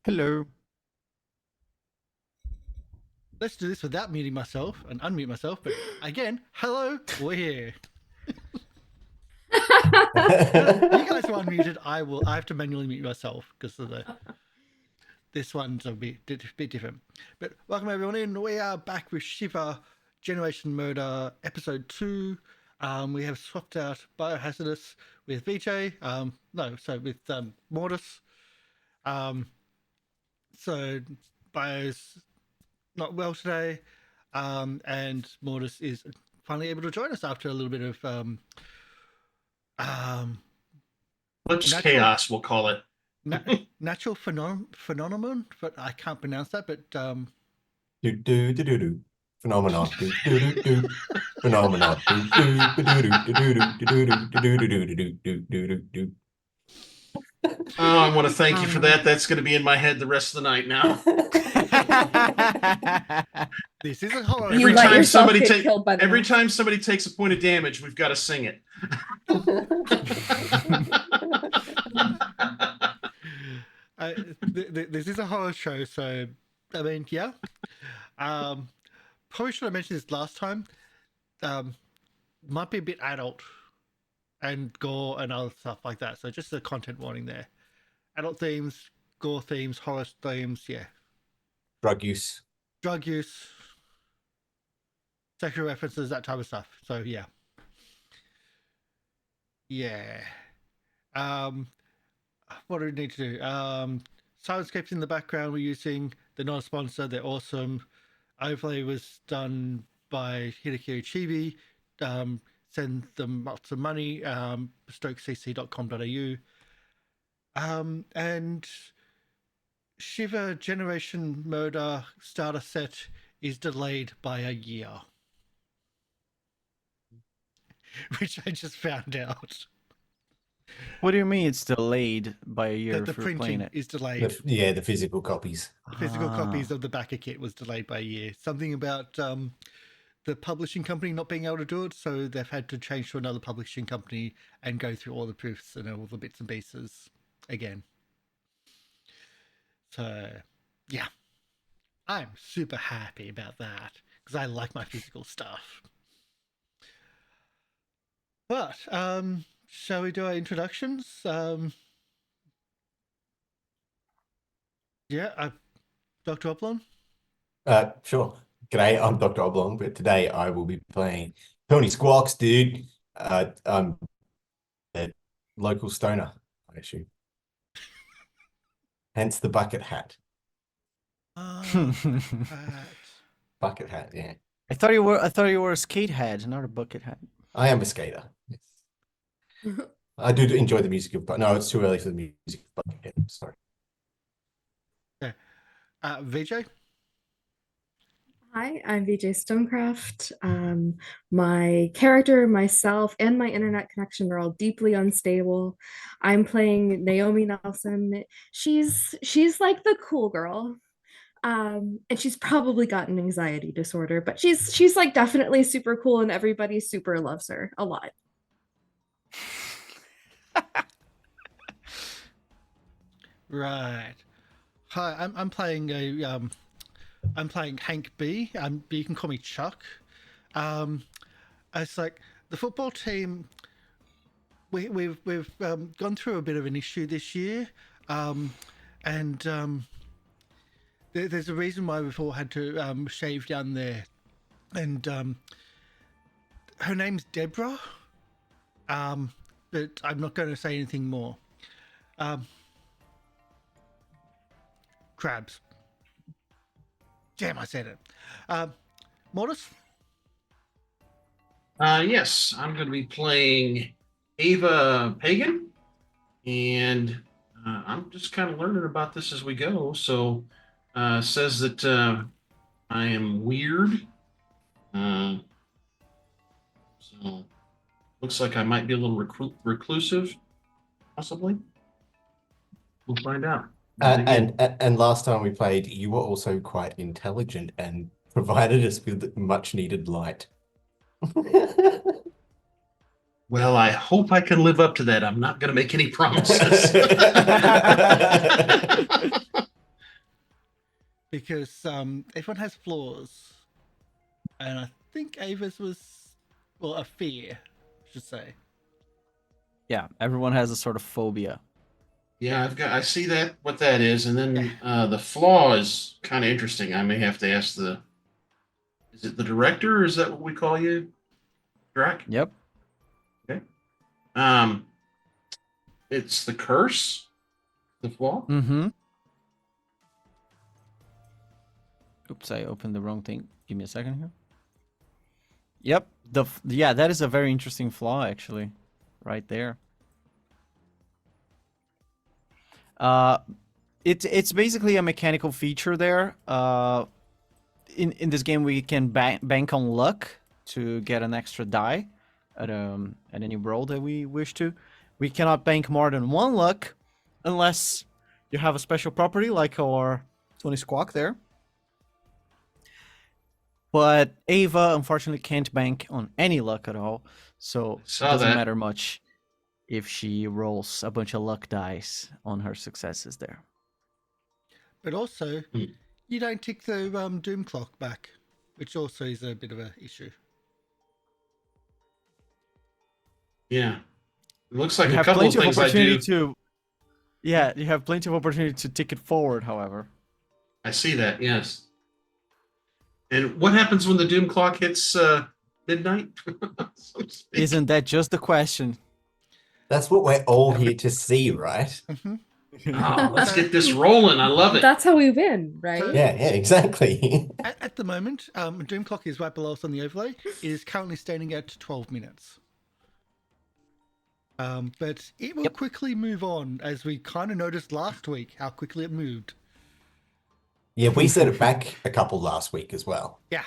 Hello. Let's do this without muting myself and unmute myself. But again, hello, we're here. You guys are unmuted. I have to manually mute myself because of this one's a bit different. But welcome everyone in. We are back with Shiver Generation Murder Episode 2. We have swapped out Biohazardous with VJ. With Mortis. So Bio's not well today, and Mortis is finally able to join us after a little bit of chaos, we'll call it. Natural phenomenon, but I can't pronounce that. But Phenomenon. Phenomenon. Oh, I want to thank you for that. That's going to be in my head the rest of the night now. This is a horror. Every time somebody takes a point of damage, we've got to sing it. This is a horror show, so I mean, yeah. Probably should have mentioned this last time. Might be a bit adult and gore and other stuff like that. So just a content warning there. Adult themes, gore themes, horror themes, yeah. Drug use, sexual references, that type of stuff. So yeah. What do we need to do? Soundscapes in the background we're using. They're not a sponsor. They're awesome. Overlay was done by Hideki Chibi. Send them lots of money. stokecc.com.au. And Shiver Generation Murder starter set is delayed by a year. Which I just found out. What do you mean it's delayed by a year? The printing is delayed. the physical copies. The physical copies of the backer kit was delayed by a year. Something about the publishing company not being able to do it, so they've had to change to another publishing company and go through all the proofs and all the bits and pieces again. So, yeah. I'm super happy about that because I like my physical stuff. But, shall we do our introductions? Dr. Oblong? Sure. G'day, I'm Dr. Oblong, but today I will be playing Tony Squawks, dude. I'm a local stoner, I assume. Hence the bucket hat. Bucket hat, yeah. I thought you were a skate head, not a bucket hat. I am a skater. Yes. I do enjoy the music but no, it's too early for the music of bucket hat. Sorry. Yeah. VJ? Hi, I'm VJ Stonecraft. My character, myself, and my internet connection are all deeply unstable. I'm playing Naomi Nelson. She's like the cool girl. And she's probably got an anxiety disorder, but she's like definitely super cool and everybody super loves her a lot. Right. Hi, I'm playing I'm playing Hank B. You can call me Chuck. It's like the football team. We've gone through a bit of an issue this year, and there's a reason why we've all had to shave down there, and her name's Deborah. But I'm not going to say anything more. Crabs. Damn, I said it. Mortis? Yes, I'm going to be playing Ava Pagan, and I'm just kind of learning about this as we go. So, says that I am weird. So, looks like I might be a little reclusive, possibly. We'll find out. And last time we played, you were also quite intelligent and provided us with much needed light. Well, I hope I can live up to that. I'm not going to make any promises. because everyone has flaws, and I think Ava's was, well, a fear, I should say. Yeah, everyone has a sort of phobia. Yeah, I see that what that is, and then the flaw is kind of interesting. I may have to ask is it the director, or is that what we call you, Drac? Yep. Okay. It's the curse, the flaw. Mm-hmm. Oops, I opened the wrong thing. Give me a second here. Yep. Yeah, that is a very interesting flaw, actually, right there. It's basically a mechanical feature there. In this game, we can bank on luck to get an extra die at any roll that we wish to. We cannot bank more than 1 luck unless you have a special property like our Tony Squawk there. But Ava, unfortunately, can't bank on any luck at all, so it doesn't matter much if she rolls a bunch of luck dice on her successes there. But also, you don't tick the doom clock back, which also is a bit of an issue. Yeah. It looks like You a have couple of plenty of things I opportunity do. Yeah, you have plenty of opportunity to tick it forward, however. I see that, yes. And what happens when the doom clock hits midnight? So to speak? Isn't that just the question? That's what we're all here to see, right? Oh, let's get this rolling. I love it. That's how we win, right? Yeah, exactly. At the moment, doom clock is right below us on the overlay. It is currently standing at 12 minutes. But it will quickly move on, as we kind of noticed last week how quickly it moved. Yeah, we set it back a couple last week as well. Yeah.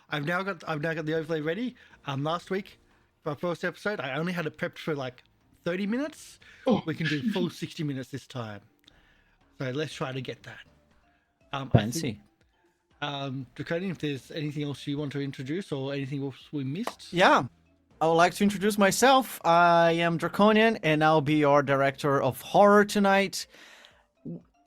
I've now got the overlay ready. Last week, for our first episode, I only had it prepped for like 30 minutes. Oh. We can do full 60 minutes this time. So let's try to get that. Fancy. Draconian, if there's anything else you want to introduce or anything else we missed? Yeah, I would like to introduce myself. I am Draconian, and I'll be your director of horror tonight.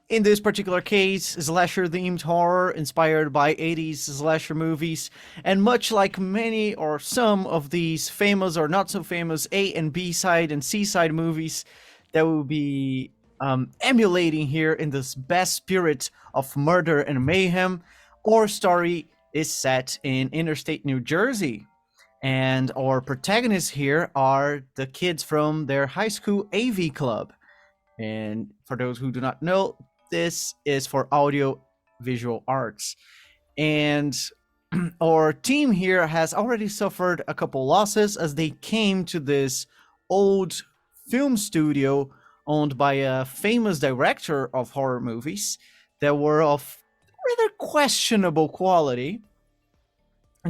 In this particular case, slasher-themed horror inspired by 80s slasher movies, and much like many or some of these famous or not so famous A and B side and C side movies that will be emulating here in this best spirit of murder and mayhem, our story is set in interstate New Jersey. And our protagonists here are the kids from their high school AV club. And for those who do not know, this is for audio visual arts. And our team here has already suffered a couple losses as they came to this old film studio owned by a famous director of horror movies that were of rather questionable quality,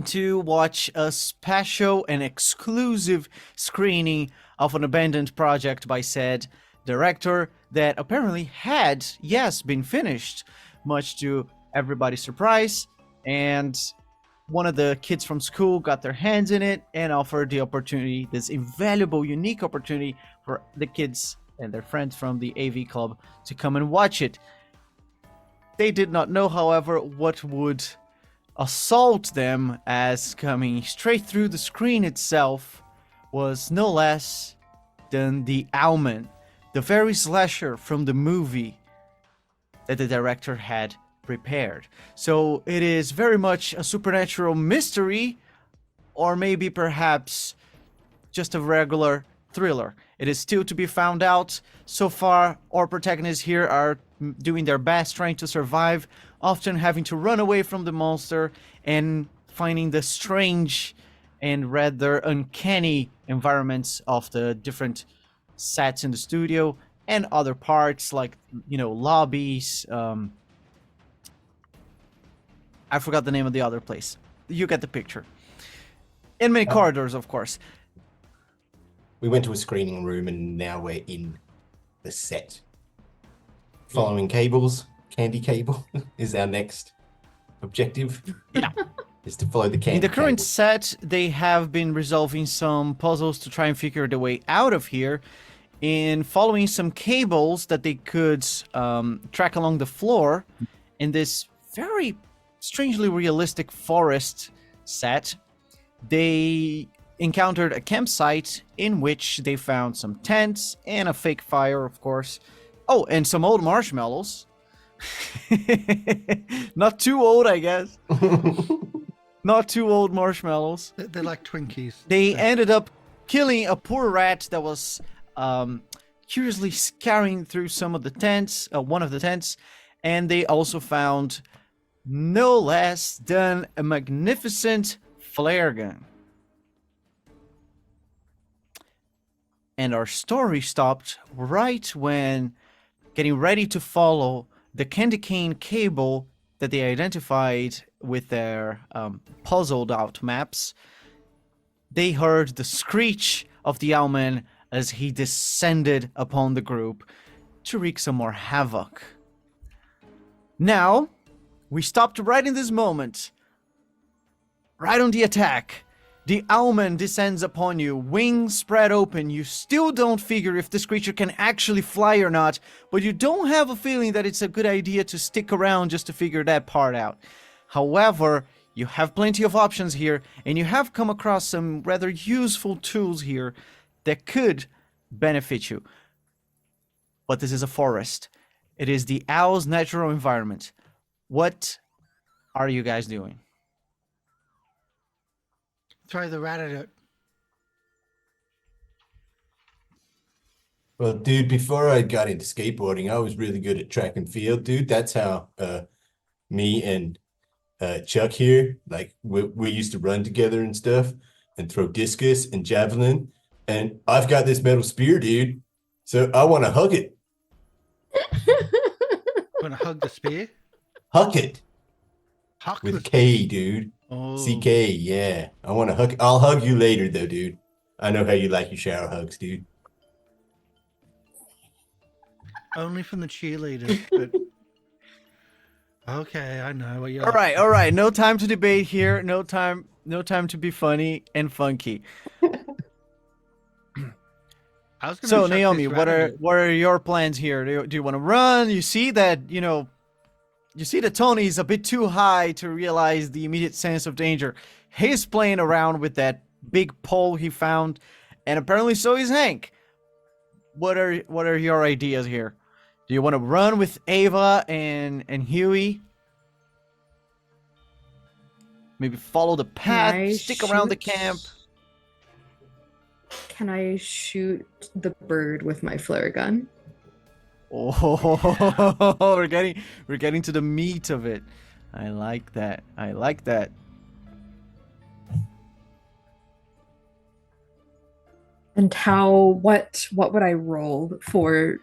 to watch a special and exclusive screening of an abandoned project by said director that apparently had, yes, been finished, much to everybody's surprise. And one of the kids from school got their hands in it and offered the opportunity, this invaluable, unique opportunity for the kids and their friends from the AV club to come and watch it. They did not know, however, what would assault them, as coming straight through the screen itself was no less than the Owlman, the very slasher from the movie that the director had prepared. So it is very much a supernatural mystery, or maybe perhaps just a regular thriller. It is still to be found out. So far, our protagonists here are doing their best, trying to survive, often having to run away from the monster and finding the strange and rather uncanny environments of the different sets in the studio and other parts, like, you know, lobbies. I forgot the name of the other place. You get the picture. And many corridors, of course. We went to a screening room and now we're in the set. Following cables, candy cable is our next objective. Yeah. Is to follow the candy In the current cable. set, they have been resolving some puzzles to try and figure the way out of here, in following some cables that they could track along the floor in this very strangely realistic forest set, they encountered a campsite in which they found some tents and a fake fire, of course. Oh, and some old marshmallows. Not too old, I guess. Not too old marshmallows. They're like Twinkies. They ended up killing a poor rat that was curiously scurrying through some of the tents, one of the tents, and they also found no less than a magnificent flare gun. And our story stopped right when, getting ready to follow the candy cane cable that they identified with their puzzled out maps, they heard the screech of the owlman as he descended upon the group to wreak some more havoc. Now, we stopped right in this moment. Right on the attack. The owlman descends upon you, wings spread open. You still don't figure if this creature can actually fly or not, but you don't have a feeling that it's a good idea to stick around just to figure that part out. However, you have plenty of options here, and you have come across some rather useful tools here that could benefit you. But this is a forest. It is the owl's natural environment. What are you guys doing? Throw the rat at it. Well, dude, before I got into skateboarding, I was really good at track and field, dude. That's how me and Chuck here, like we used to run together and stuff and throw discus and javelin. And I've got this metal spear, dude. So I want to hug it. Want to hug the spear? Huck it Huck with the a K, dude. Oh. CK, yeah. I want to hug. I'll hug you later, though, dude. I know how you like your shower hugs, dude. Only from the cheerleaders. But... Okay, I know what you're. All right. No time to debate here. No time to be funny and funky. I was gonna So chuck Naomi, this what rat are your plans here? Do you want to run? You see that Tony is a bit too high to realize the immediate sense of danger. He's playing around with that big pole he found, and apparently so is Hank. What are your ideas here? Do you want to run with Ava and Huey? Maybe follow the path, stick around the camp. Can I shoot the bird with my flare gun? Oh, we're getting to the meat of it. I like that. And what would I roll for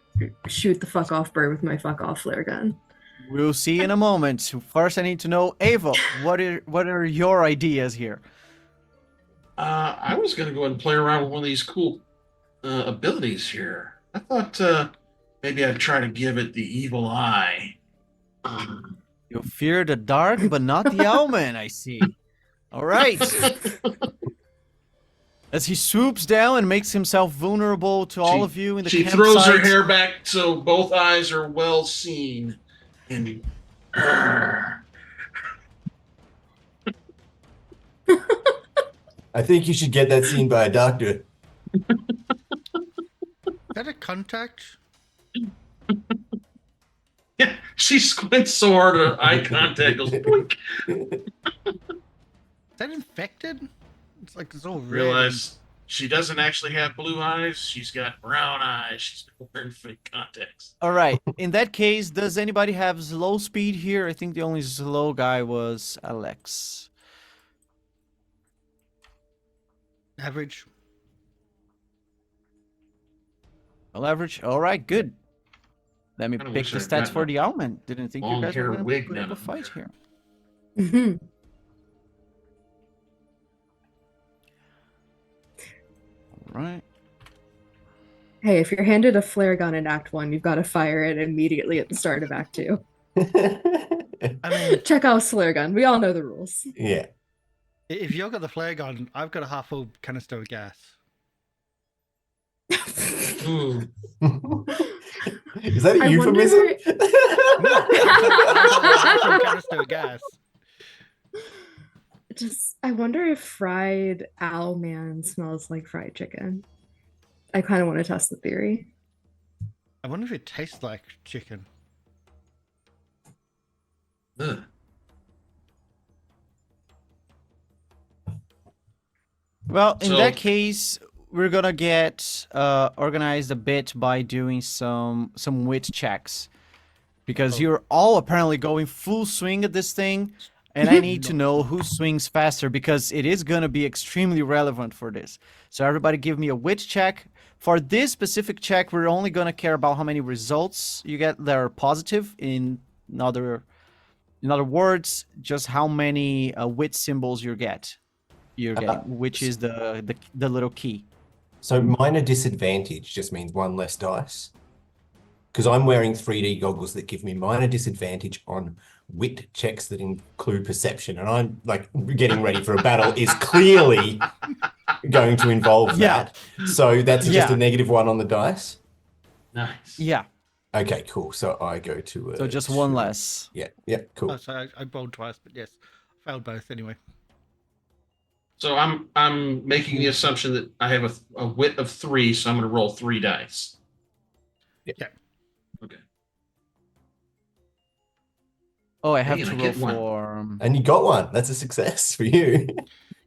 shoot the fuck off bird with my fuck off flare gun? We'll see in a moment. First, I need to know, Ava, what are your ideas here? I was going to go and play around with one of these cool abilities here. I thought maybe I'd try to give it the evil eye. You fear the dark, but not the owlman, I see. All right. As he swoops down and makes himself vulnerable to all of you in the campsite. She throws her hair back so both eyes are well seen. And I think you should get that seen by a doctor. Is that a contact? yeah, she squints so hard her eye contact goes blink. Is that infected? It's like it's all red. Realize she doesn't actually have blue eyes. She's got brown eyes. She's wearing fake contacts. All right. In that case, does anybody have slow speed here? I think the only slow guy was Alex. Average. Well, average. All right, good. Let me Kinda pick wish the I'd stats gotten for a the owlman. Didn't think you long guys hair were going wig to put down up a in fight there. here. Mhm. All right. Hey, if you're handed a flare gun in Act 1, you've got to fire it immediately at the start of Act 2. I mean, Chekhov's flare gun. We all know the rules. Yeah. if you've got the flare gun, I've got a half-full canister of gas. Ooh. Is that a I euphemism? Some canister of gas. I wonder if fried owl man smells like fried chicken. I kind of want to test the theory. I wonder if it tastes like chicken. Ugh. Well, in So- that case, we're gonna get organized a bit by doing some wit checks, because you're all apparently going full swing at this thing, and I need to know who swings faster because it is gonna be extremely relevant for this. So everybody, give me a wit check. For this specific check, we're only gonna care about how many results you get that are positive. In other words, just how many wit symbols you're getting, which is the little key. So minor disadvantage just means one less dice. Because I'm wearing 3D goggles that give me minor disadvantage on wit checks that include perception. And I'm like getting ready for a battle is clearly going to involve that. So that's just a -1 on the dice. Nice. Yeah. Okay, cool. So I go to So just one 2. less. Yeah, cool. Oh, so I rolled twice, but yes, failed both anyway. So I'm making the assumption that I have a wit of 3, so I'm going to roll 3 dice. Yeah. Okay. Oh, I have Hey, to I roll get one. for And you got one. That's a success for you.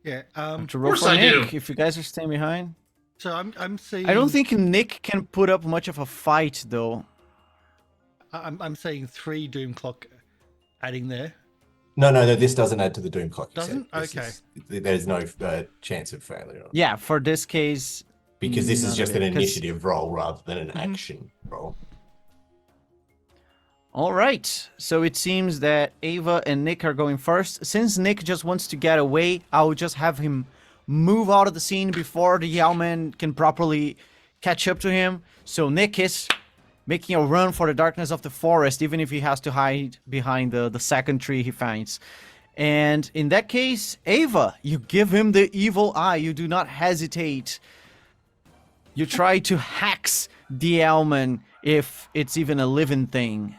Yeah. to roll course for I Nick do. if you guys are staying behind. So I'm seeing. I don't think Nick can put up much of a fight though. I'm seeing 3 doom clock adding there. No, this doesn't add to the doom clock. You said. Doesn't? There's no chance of failure. Yeah, for this case. Because this none is of just it, an 'cause- initiative roll rather than an action roll. All right. So it seems that Ava and Nick are going first. Since Nick just wants to get away, I'll just have him move out of the scene before the Yowman can properly catch up to him. So Nick is making a run for the darkness of the forest, even if he has to hide behind the second tree he finds. And in that case, Ava, you give him the evil eye. You do not hesitate. You try to hex the Elman if it's even a living thing.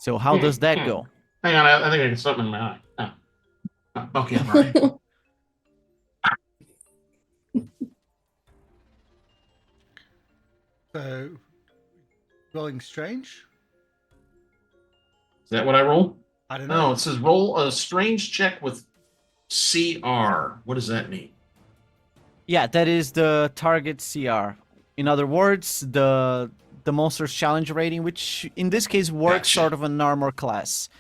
So how does that go? Hang on, I think I got something in my eye. Okay, I'm all right. So rolling strange. Is that what I roll? I don't know. No, it says roll a strange check with CR. What does that mean? Yeah, that is the target CR. In other words, the monster's challenge rating, which in this case works Gotcha. sort of an armor class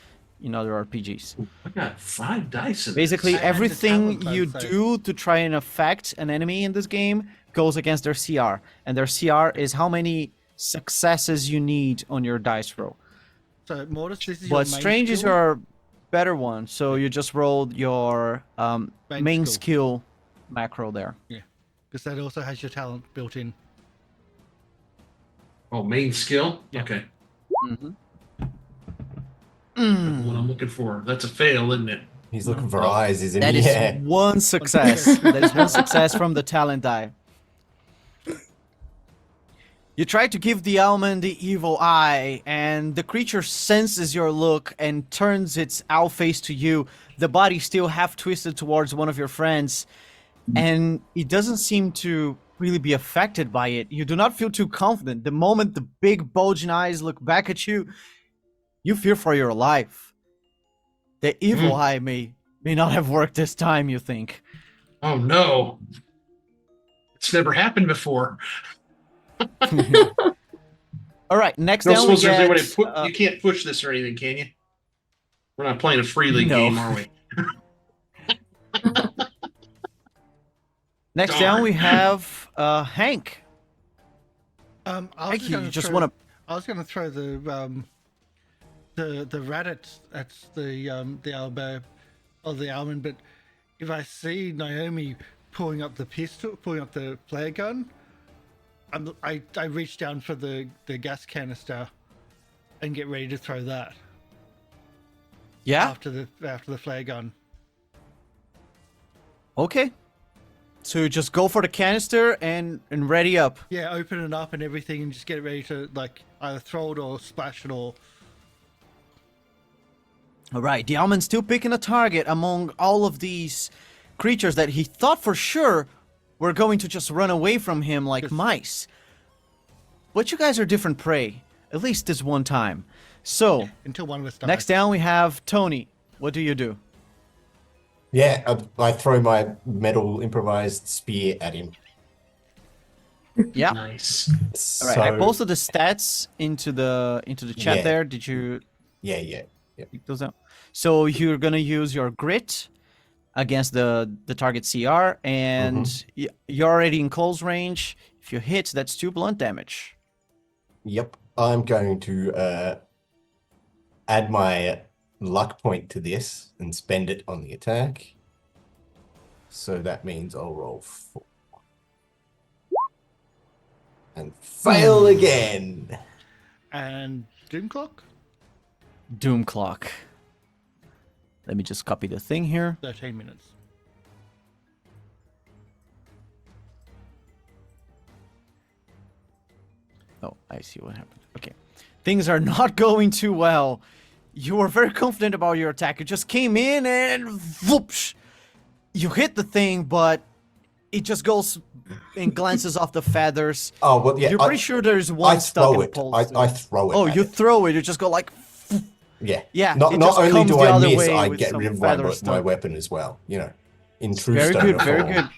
in other RPGs. I got 5 dice in Basically, And the everything talent you code, so- do to try and affect an enemy in this game goes against their CR. And their CR is how many successes you need on your dice roll. So Mortis, this is your But main strange is skill? your better one, so you just rolled your main skill macro there. Because that also has your talent built in. Oh, main skill? Yeah. Okay. Mm-hmm. That's what I'm looking for. That's a fail, isn't it? He's looking for eyes, isn't That he? is Yeah. one success. That is one success from the talent die. You try to give the almond the evil eye, and the creature senses your look and turns its owl face to you, the body still half twisted towards one of your friends, and it doesn't seem to really be affected by it. You do not feel too confident. The moment the big bulging eyes look back at you, you fear for your life. The evil eye may not have worked this time, you think. Oh no. It's never happened before. All right, next No, down we suppose there's any way get... to put, you can't push this or anything, can you? We're not playing a freely No. game, are we? Next Darn. down we have Hank. I was Hank, you gonna just throw- want to... I was going to throw the rat at the elbow of the almond, but if I see Naomi pulling up the flare gun, I reach down for the gas canister and get ready to throw that Yeah? after the flare gun. Okay. So you just go for the canister and ready up. Yeah, open it up and everything, and just get ready to like either throw it or splash it or. All right, the almond's still picking a target among all of these creatures that he thought for sure were going to just run away from him like mice. But you guys are different prey, at least this one time. So, Until one of us dies. next down we have Tony. What do you do? Yeah, I throw my metal improvised spear at him. Yeah. Nice. All right, I So- posted the stats into the chat Yeah. there. Did you Yeah. pick those out? So you're gonna use your grit against the target CR, and you're already in close range. If you hit, that's 2 blunt damage. Yep. I'm going to add my luck point to this and spend it on the attack. So that means I'll roll 4. And fail again. And Doom Clock, Doom clock. Let me just copy the thing here. 13 minutes. Oh, I see what happened. Okay. Things are not going too well. You were very confident about your attack. You just came in and whoosh! You hit the thing, but it just goes and glances off the feathers. Oh, well, yeah. You're pretty sure there's I one stuck throw in the it. pulse. I throw it. Oh, at you it. throw it. You just go like. Yeah. Yeah, Not it not just only comes do the I other miss, way I with get some rid of feather my stuff. weapon as well. You know, in true Very stone good, of very form. good.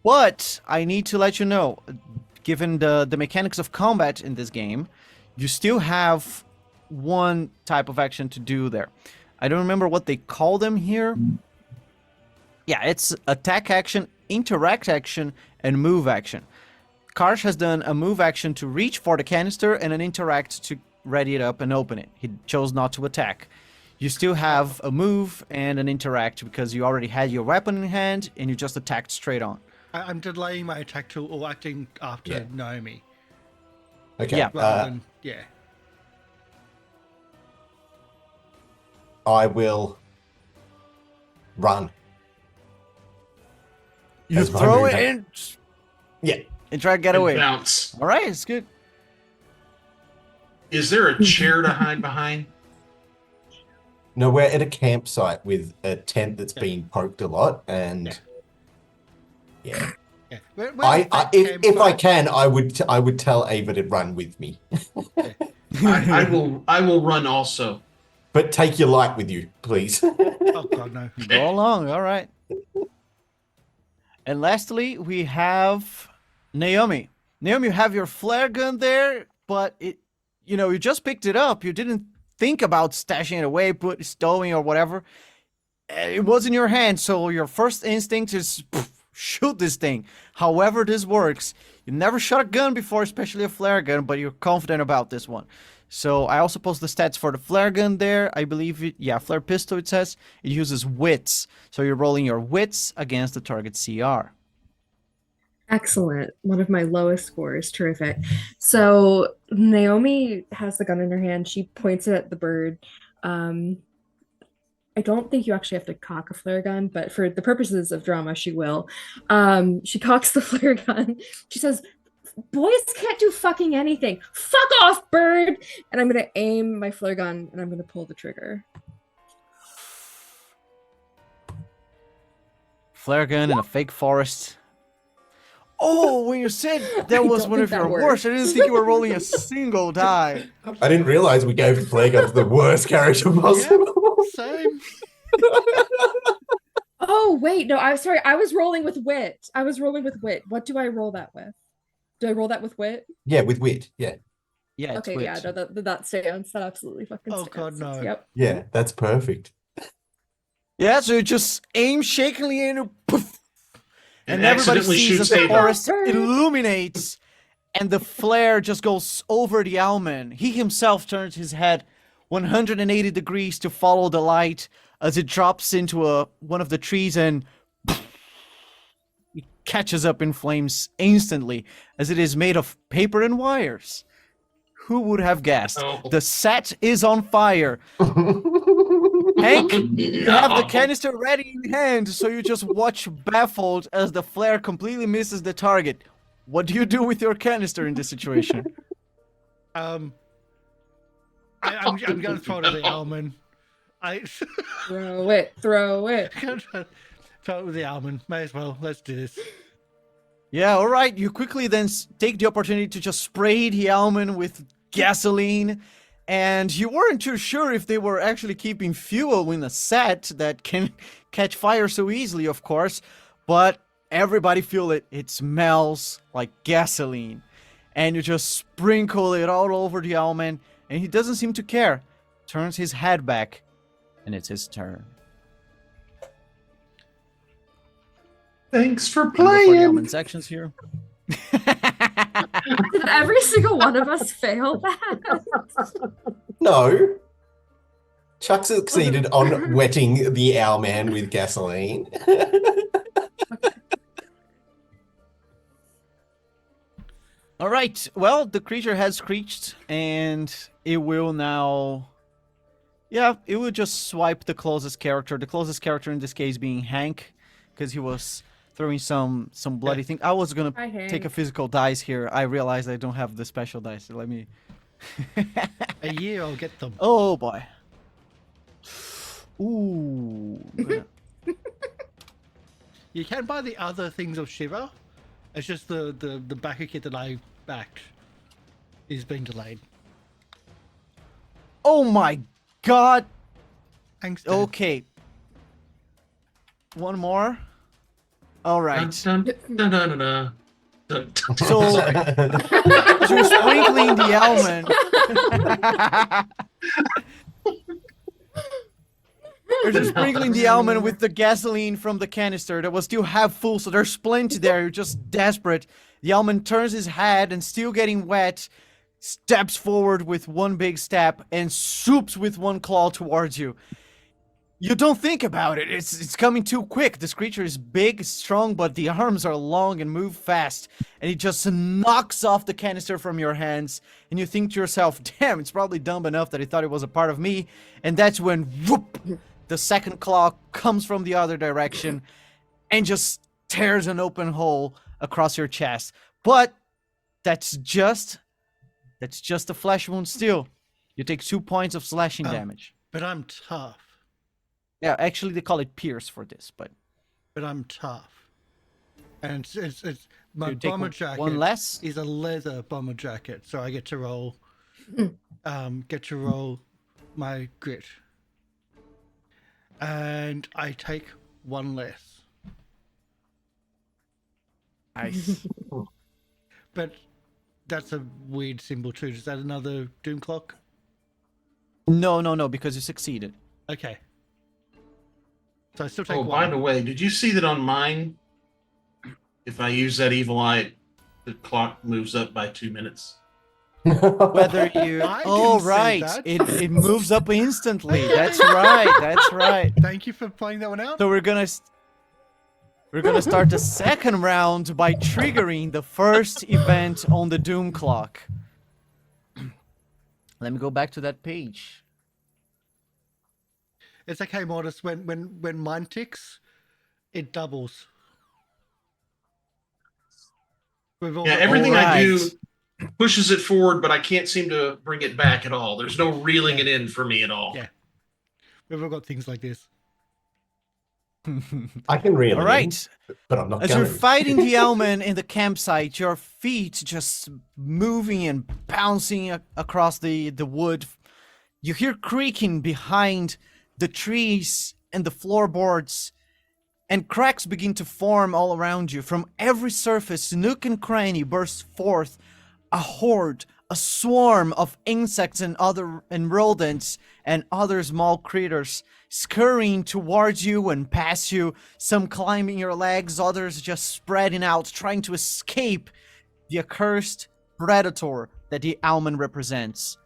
But I need to let you know, given the mechanics of combat in this game, you still have one type of action to do there. I don't remember what they call them here. Yeah, it's attack action, interact action, and move action. Karsh has done a move action to reach for the canister and an interact to ready it up and open it. He chose not to attack. You still have a move and an interact because you already had your weapon in hand and you just attacked straight on. I'm delaying my attack tool or acting after Yeah. Naomi. Okay. Yeah. Rather than, yeah. I will run. You As my throw move it action. and, Yeah. and try to get And away. bounce. All right, it's good. Is there a chair to hide behind? No, we're at a campsite with a tent that's been poked a lot, and yeah. Yeah. We're I at that if I campsite. can, I would tell Ava to run with me, I will run also. but take your light with you, please. Oh god, no. Go along, all right. And lastly, we have Naomi. Naomi, you have your flare gun there, but you just picked it up. You didn't think about stashing it away, stowing or whatever. It was in your hand, so your first instinct is shoot this thing. However this works, you never shot a gun before, especially a flare gun, but you're confident about this one. So I also post the stats for the flare gun there. I believe flare pistol it says. It uses wits. So you're rolling your wits against the target CR. Excellent. One of my lowest scores. Terrific. So Naomi has the gun in her hand. She points it at the bird. I don't think you actually have to cock a flare gun, but for the purposes of drama, she will. She cocks the flare gun. She says, "Boys can't do fucking anything. Fuck off, bird!" And I'm gonna aim my flare gun and I'm gonna pull the trigger. Flare gun in a fake forest. Oh, when you said that was don't one think of that your works. worst, I didn't think you were rolling a single die. I didn't realize we gave the flare gun to the worst character possible. Same. Oh wait, no, I'm sorry. I was rolling with wit. What do I roll that with? Do I roll that with wit? Yeah, with wit. Yeah, Yeah, it's Okay, wit. yeah, no, that stands. That absolutely fucking Oh, stands. God, no. Yep. yeah, that's perfect. Yeah, so you just aim shakily and poof, and And everybody accidentally sees as shoots the Ava. forest illuminates, and the flare just goes over the owlman. He himself turns his head 180 degrees to follow the light as it drops into one of the trees and it catches up in flames instantly, as it is made of paper and wires. Who would have guessed? Oh. The set is on fire. Hank, you have the No. canister ready in hand, so you just watch baffled as the flare completely misses the target. What do you do with your canister in this situation? I'm going to throw it at the almond. Throw it. Throw it. Throw it with the almond. May as well. Let's do this. Yeah, all right. You quickly then take the opportunity to just spray the almond with gasoline, and you weren't too sure if they were actually keeping fuel in a set that can catch fire so easily, of course, but everybody feel it. It smells like gasoline, and you just sprinkle it all over the almond, and he doesn't seem to care. Turns his head back, and it's his turn. Thanks for Gonna go for the playing. almond's actions here. Did every single one of us fail that? No. Chuck succeeded on wetting the owl man with gasoline. All right. Well, the creature has screeched, and it will now. Yeah, it will just swipe the closest character. The closest character in this case being Hank, because he was throwing some bloody thing. I was gonna Hi, Hank. take a physical dice here. I realized I don't have the special dice. So let me. A year, I'll get them. Oh boy. Ooh. You can buy the other things of Shiver. It's just the backer kit that I backed is being delayed. Oh my god. Thanks, Dad. Okay. One more. All right. Dun, dun, dun, dun, dun, dun. Dun, dun, So- sorry. As you're sprinkling the almond. You're just sprinkling the almond with the gasoline from the canister that was still half full, so there's plenty there. You're just desperate. The almond turns his head and, still getting wet, steps forward with one big step and swoops with one claw towards you. You don't think about it. It's coming too quick. This creature is big, strong, but the arms are long and move fast. And it just knocks off the canister from your hands. And you think to yourself, damn, it's probably dumb enough that it thought it was a part of me. And that's when, whoop, the second claw comes from the other direction and just tears an open hole across your chest. But that's just a flesh wound still. You take 2 points of slashing damage. But I'm tough. Yeah, actually they call it pierce for this, but I'm tough. And it's my you take bomber jacket one less. is a leather bomber jacket, so I get to roll my grit. And I take one less. Nice. But that's a weird symbol too. Is that another doom clock? No, because you succeeded. Okay. So I still take Oh, one. by the way, did you see that on mine? If I use that evil eye, the clock moves up by 2 minutes. Whether you I oh didn't see right, that. it moves up instantly. That's right. Thank you for playing that one out. So we're gonna start the second round by triggering the first event on the doom clock. Let me go back to that page. It's okay, Mortis. When mine ticks, it doubles. We've all Yeah, got- everything I do Alright. pushes it forward, but I can't seem to bring it back at all. There's no reeling it in for me at all. Yeah. We've all got things like this. I can reel All it in, right. but I'm not As going. you're fighting the Elman in the campsite, your feet just moving and bouncing across the wood. You hear creaking behind the trees and the floorboards, and cracks begin to form all around you. From every surface, nook and cranny bursts forth a horde, a swarm of insects and rodents and other small critters scurrying towards you and past you, some climbing your legs, others just spreading out, trying to escape the accursed predator that the almond represents.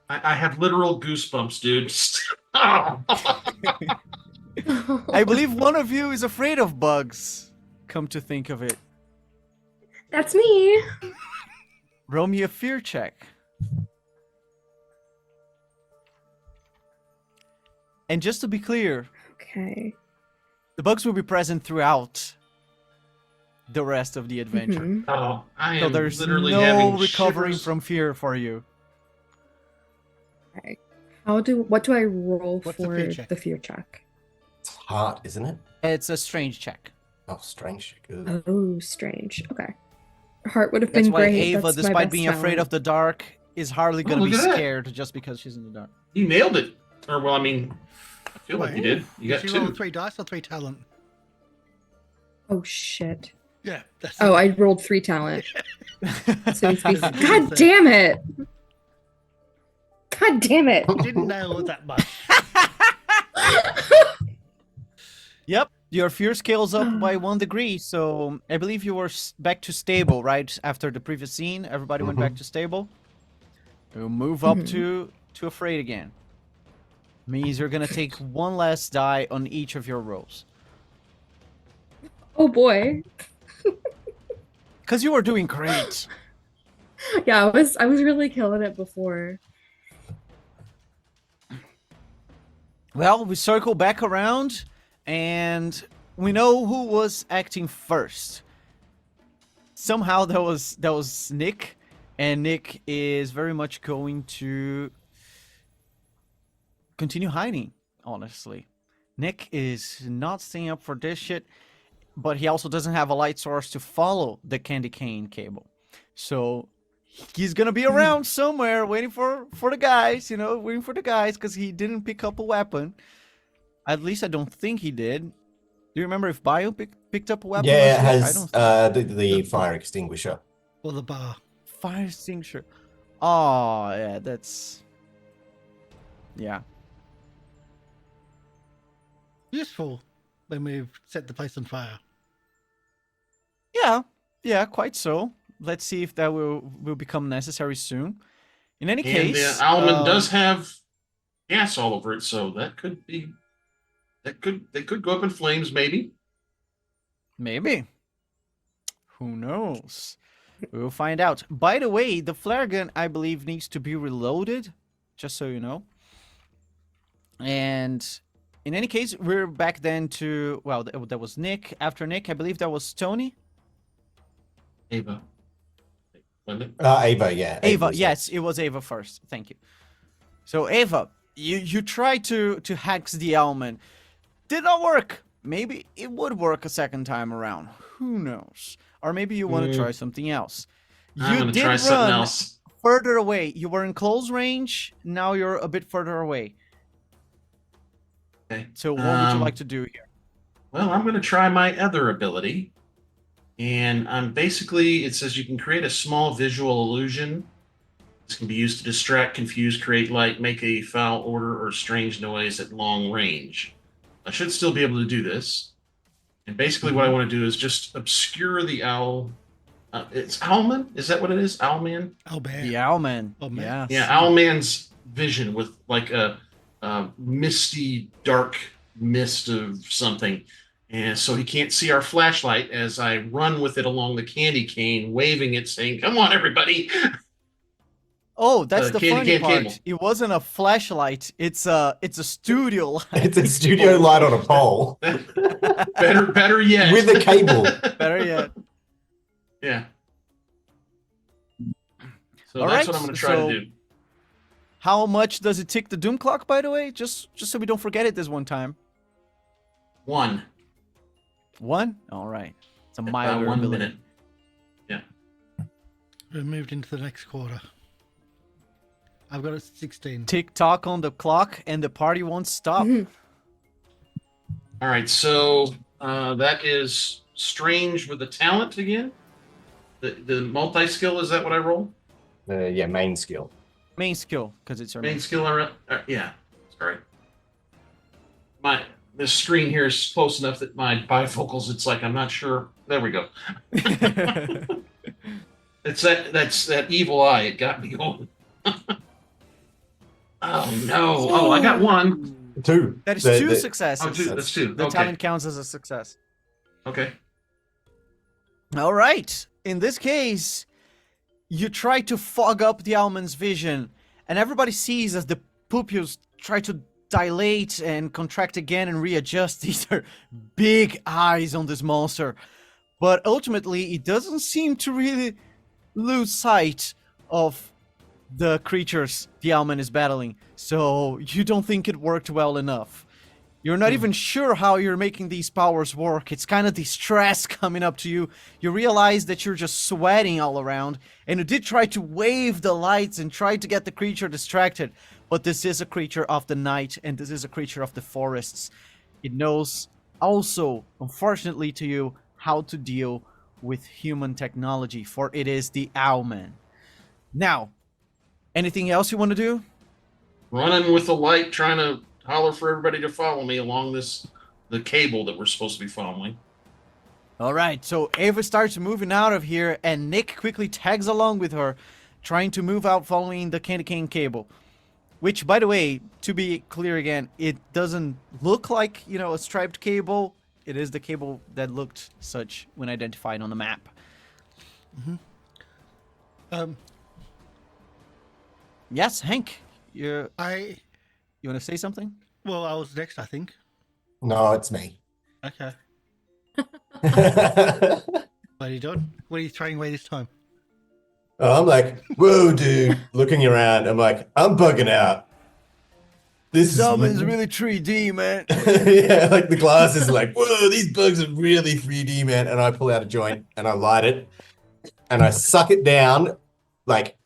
I have literal goosebumps, dude. Oh. I believe one of you is afraid of bugs, come to think of it. That's me. Roll me a fear check. And just to be clear, Okay. the bugs will be present throughout the rest of the adventure. Mhm. Oh, I So am there's literally no having recovering shivers. from fear for you. Okay. What do I roll What's the for fear check? the fear check? It's hard, isn't it? It's a strange check. Oh, strange. Ugh. Oh, strange. Okay. Heart would have That's been why great. Ava, That's my despite best being afraid talent. of the dark, is hardly Oh, going to look be at that. scared just because she's in the dark. You nailed it. Or, well, I mean, I feel like you did. You got Did you roll 2. 3 dice or 3 talent? Oh shit. Yeah. That's Oh, it. I rolled 3 talent. So it's Does it- does God it- damn it! God damn it! You didn't nail it that much. Yep, your fear scales up by 1 degree, so I believe you were back to stable, right? After the previous scene, everybody went back to stable. You'll move up to afraid again. Means you're gonna take 1 less die on each of your rolls. Oh boy. Because you were doing great. Yeah, I was really killing it before. Well, we circle back around, and we know who was acting first. Somehow that was Nick, and Nick is very much going to continue hiding, honestly. Nick is not staying up for this shit, but he also doesn't have a light source to follow the candy cane cable. So he's gonna be around somewhere waiting for the guys, waiting for the guys because he didn't pick up a weapon. At least I don't think he did. Do you remember if Bio picked up a weapon? Yeah, it last week? I has don't think the fire extinguisher. Or the bar. fire extinguisher. Oh, yeah, that's... Yeah. Useful when we've set the place on fire. Yeah, quite so. Let's see if that will become necessary soon. In any And case, the almond does have gas all over it, so that could be. They could go up in flames, maybe. maybe. Who knows? We'll find out. By the way, the flare gun, I believe, needs to be reloaded, just so you know. And in any case, we're back then to, well, that was Nick. After Nick, I believe that was Tony. Ava. Wasn't it? Ava, yeah. Ava, was yes, it was Ava first. Thank you. So Ava, you tried to hex the almond. Did not work. Maybe it would work a second time around. Who knows? Or maybe you want to try something else. I'm You gonna did try something run else. further away. You were in close range. Now you're a bit further away. Okay. So what would you like to do here? Well, I'm going to try my other ability. And I'm basically, it says you can create a small visual illusion. This can be used to distract, confuse, create light, make a foul odor or strange noise at long range. I should still be able to do this. And basically what I want to do is just obscure the owl. It's Owlman? Is that what it is? Owlman? Owlbear. The Owlman. Oh, man. Yes. Yeah, Owlman's vision with like a misty, dark mist of something. And so he can't see our flashlight as I run with it along the candy cane, waving it, saying, "Come on, everybody." Oh, that's the candy funny cane part. cable. It wasn't a flashlight. It's a studio light. It's a studio light on a pole better yet. with a cable. Better yet. Yeah. So All that's right, what I'm going to try so- to do. How much does it tick the doom clock, by the way? Just so we don't forget it this one time. 1. 1? All right. It's a By milder 1 ability. minute. Yeah. We've moved into the next quarter. I've got a 16. Tick tock on the clock, and the party won't stop. All right. So that is strange with the talent again. The multi skill, is that what I roll? Yeah, main skill. Main skill, because it's your Main skill. Yeah. Sorry. This screen here is close enough that my bifocals. It's like I'm not sure. There we go. It's that evil eye. It got me going. Oh no! Oh, I got 1. 2. That is The- 2 the- successes. Oh, 2. That's 2. The Okay. talent counts as a success. Okay. All right. In this case, you try to fog up the almond's vision, and everybody sees as the pupils try to dilate and contract again and readjust. These are big eyes on this monster. But ultimately, it doesn't seem to really lose sight of the creatures the Owlman is battling. So you don't think it worked well enough. You're not even sure how you're making these powers work. It's kind of the stress coming up to you. You realize that you're just sweating all around. And you did try to wave the lights and try to get the creature distracted. But this is a creature of the night, and this is a creature of the forests. It knows also, unfortunately to you, how to deal with human technology, for it is the Owlman. Now, anything else you want to do? Running with the light, trying to holler for everybody to follow me along the cable that we're supposed to be following. All right, so Ava starts moving out of here, and Nick quickly tags along with her, trying to move out following the candy cane cable. Which, by the way, to be clear again, it doesn't look like, a striped cable. It is the cable that looked such when identified on the map. Yes, Hank, you want to say something? Well, I was next, I think. No, it's me. Okay. What are you doing? What are you throwing away this time? I'm like, whoa, dude, looking around. I'm like, I'm bugging out. This Owlman's is really 3D, man. yeah, like the glass is like, whoa, these bugs are really 3D, man. And I pull out a joint and I light it and I suck it down like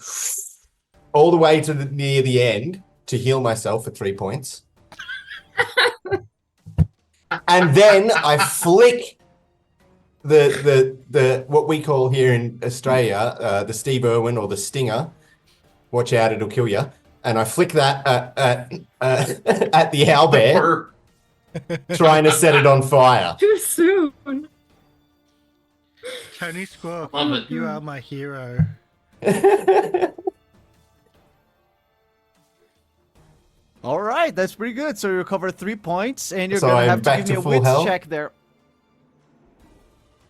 all the way to near the end to heal myself for 3 points. And then I flick the what we call here in Australia, the Steve Irwin or the Stinger. Watch out, it'll kill you. And I flick that at the owlbear, trying to set it on fire. Too soon. Tony Squawk, Love it. you are my hero. All right, that's pretty good. So you recover 3 points, and you're So gonna I'm have to back give to me a full wits health? check there.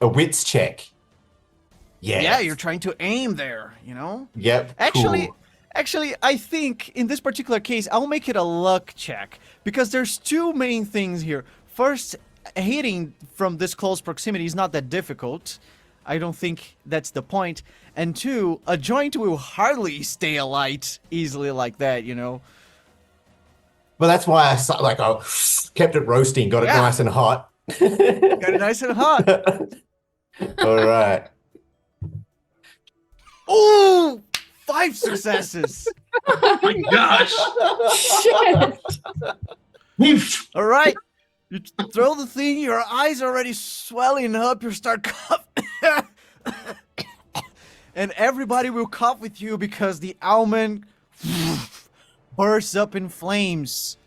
A wits check. Yeah. Yeah, you're trying to aim there. Yep. Actually, cool. actually, I think in this particular case, I'll make it a luck check because there's two main things here. First, hitting from this close proximity is not that difficult. I don't think that's the point. And two, a joint will hardly stay alight easily like that. But that's why I kept it roasting, got it Yeah. nice and hot. Got it nice and hot. All right. Ooh, 5 successes. Oh my gosh! Shit. All right. You throw the thing, your eyes are already swelling up, you start coughing. And everybody will cough with you because the Owlman bursts up in flames.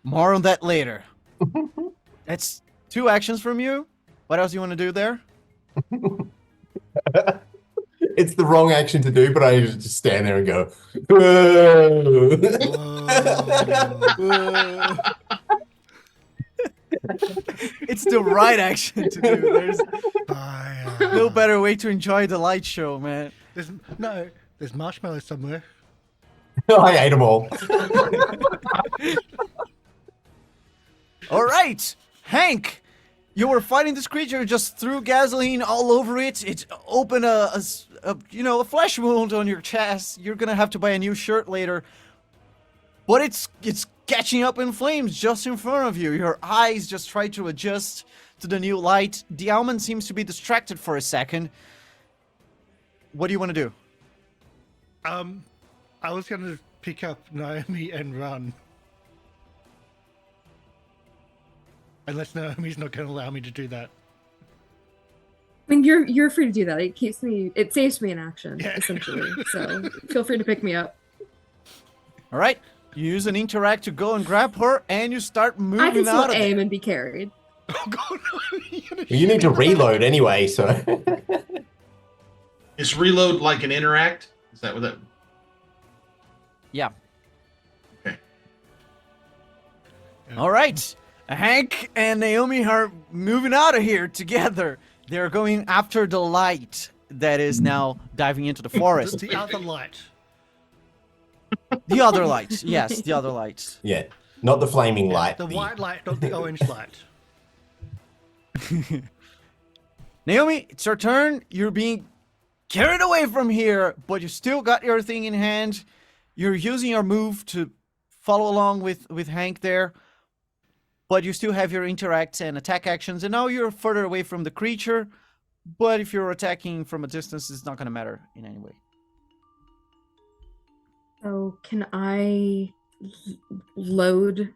More on that later. That's 2 actions from you. What else you want to do there? It's the wrong action to do, but I just stand there and go, whoa. Whoa. It's the right action to do. There's Fire. no better way to enjoy the light show, man. There's marshmallows somewhere. I ate them all. All right, Hank, you were fighting this creature, just threw gasoline all over it. It opened a flesh wound on your chest. You're gonna have to buy a new shirt later. But it's catching up in flames just in front of you. Your eyes just try to adjust to the new light. The Owlman seems to be distracted for a second. What do you want to do? I was gonna pick up Naomi and run. Unless Naomi's not gonna allow me to do that. I mean, you're free to do that. It saves me in action, Yeah. essentially. So feel free to pick me up. All right, you use an interact to go and grab her, and you start I can moving still out of aim there. and be carried. Oh god, Naomi, you're gonna You need to shoot me. reload anyway, so. Is reload like an interact? Is that what that? Yeah. Okay. All right. Hank and Naomi are moving out of here together. They're going after the light that is now diving into the forest. The other light. The other lights. Yes, the other lights. Yeah, not the flaming light. The white light, not the orange light. Naomi, it's your turn. You're being carried away from here, but you still got your thing in hand. You're using your move to follow along with Hank there, but you still have your interacts and attack actions, and now you're further away from the creature, but if you're attacking from a distance, it's not going to matter in any way. So can I reload,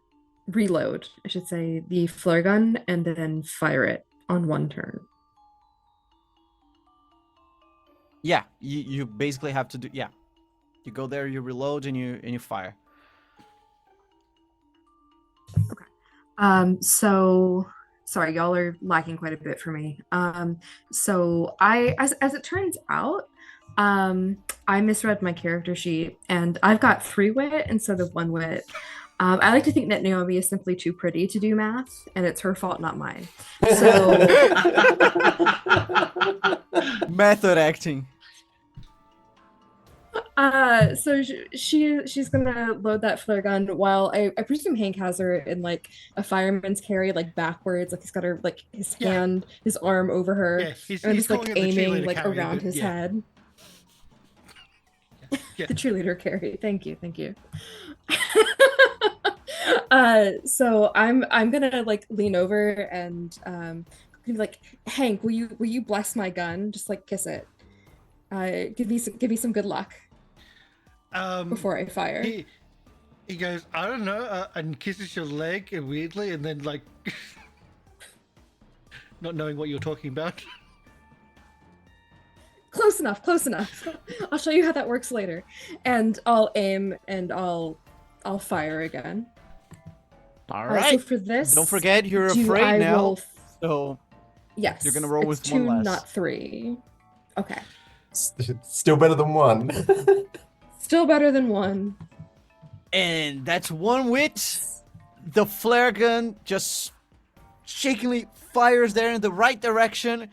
I should say, the flare gun and then fire it on one turn? Yeah, you basically have to do, yeah. You go there, you reload, and you fire. So sorry, y'all are lacking quite a bit for me. So as it turns out, I misread my character sheet and I've got 3 wit instead of 1 wit. I like to think that Naomi is simply too pretty to do math, and it's her fault, not mine. So Method acting. So she's gonna load that flare gun while I presume Hank has her in like a fireman's carry, like backwards, like he's got her like his hand, his arm over her, Yeah, he's and just like calling it the aiming cheerleader like carry, around but his yeah. head. Yeah. The cheerleader carry. Thank you. So I'm gonna like lean over and be like, Hank, will you bless my gun? Just like kiss it. Give me some good luck before I fire. He goes, I don't know, and kisses your leg weirdly, and then like not knowing what you're talking about. Close enough. I'll show you how that works later. And I'll aim and I'll fire again. All right. So for this, don't forget you're afraid now. So yes, you're gonna roll with it's 2, 1 less. not 3. Okay. Still better than 1. Still better than 1. And that's 1 wit. The flare gun just shakingly fires there in the right direction.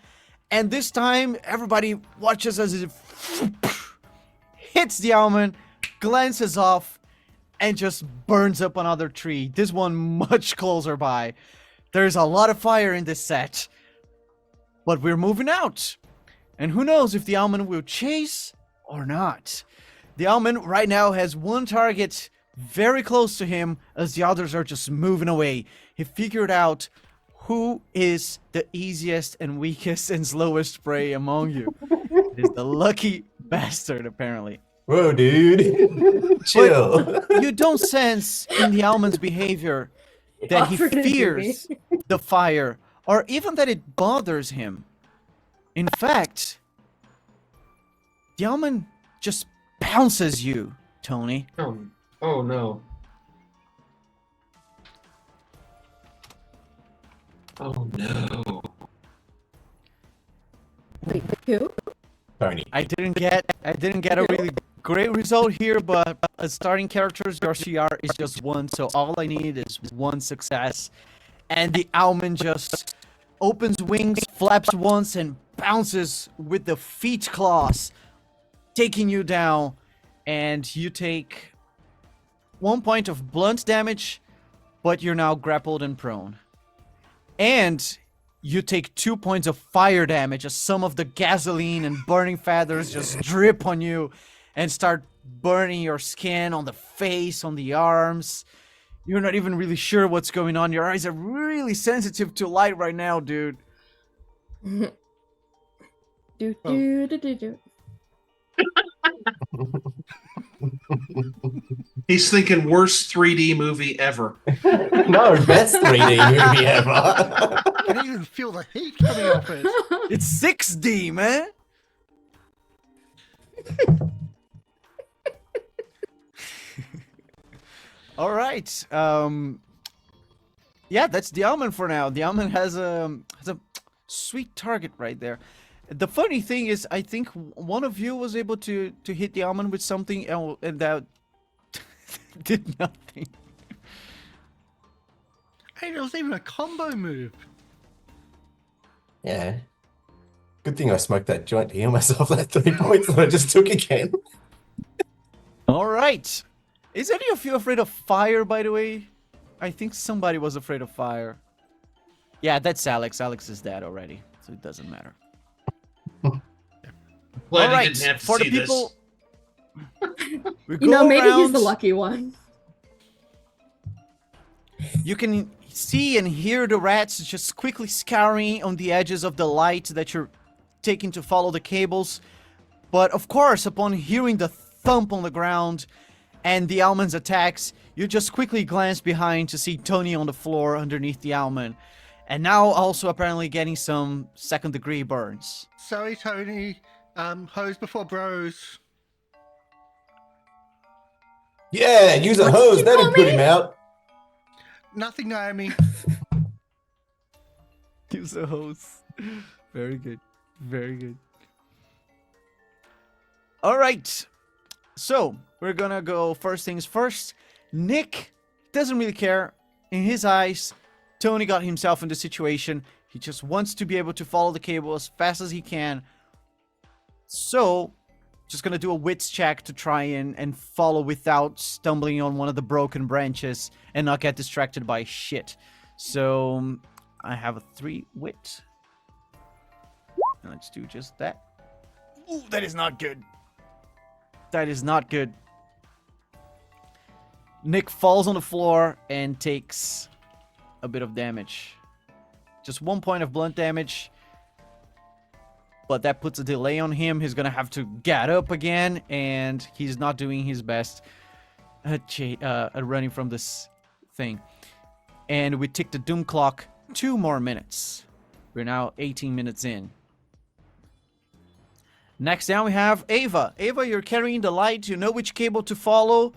And this time, everybody watches as it hits the almond, glances off, and just burns up another tree. This one much closer by. There's a lot of fire in this set. But we're moving out. And who knows if the almond will chase or not. The almond right now has 1 target very close to him as the others are just moving away. He figured out who is the easiest and weakest and slowest prey among you. It is the lucky bastard, apparently. Whoa, dude. Chill. But you don't sense in the almond's behavior that he fears the fire or even that it bothers him. In fact, the almond just pounces you, Tony. Oh no. Oh no. Wait, who? Tony. I didn't get a really great result here, but as starting characters, your CR is just 1, so all I need is 1 success. And the almond just opens wings, flaps once, and bounces with the feet claws, taking you down, and you take 1 point of blunt damage, but you're now grappled and prone. And you take 2 points of fire damage as some of the gasoline and burning feathers just drip on you and start burning your skin on the face, on the arms. You're not even really sure what's going on. Your eyes are really sensitive to light right now, dude. Do. He's thinking worst 3D movie ever. No, best 3D movie ever. I can even feel the heat coming off it. It's 6D, man. All right. Yeah, that's the almond for now. The almond has a sweet target right there. The funny thing is, I think one of you was able to hit the almond with something, and that did nothing. Hey, there was even a combo move. Yeah. Good thing I smoked that joint to heal myself that 3 points that I just took again. All right. Is any of you afraid of fire, by the way? I think somebody was afraid of fire. Yeah, that's Alex. Alex is dead already, so it doesn't matter. Glad All you right, didn't have to for the see people, we You know, go maybe he's the around. lucky one. You can see and hear the rats just quickly scouring on the edges of the light that you're taking to follow the cables. But of course, upon hearing the thump on the ground and the almond's attacks, you just quickly glance behind to see Tony on the floor underneath the almond. And now also apparently getting some second-degree burns. Sorry, Tony. Hose before bros. Yeah, use a What did hose. you That'll call put me? him out. Nothing, Naomi. Use a hose. Very good. Very good. All right. So, we're gonna go first things first. Nick doesn't really care. In his eyes, Tony got himself in the situation. He just wants to be able to follow the cable as fast as he can. So, just gonna do a wits check to try and follow without stumbling on one of the broken branches and not get distracted by shit. So, I have a 3 wit. And let's do just that. Ooh, that is not good. That is not good. Nick falls on the floor and takes a bit of damage. Just 1 point of blunt damage. But that puts a delay on him. He's gonna have to get up again, and he's not doing his best at running from this thing. And we tick the doom clock 2 more minutes. We're now 18 minutes in. Next down we have Ava. Ava, you're carrying the light. You know which cable to follow.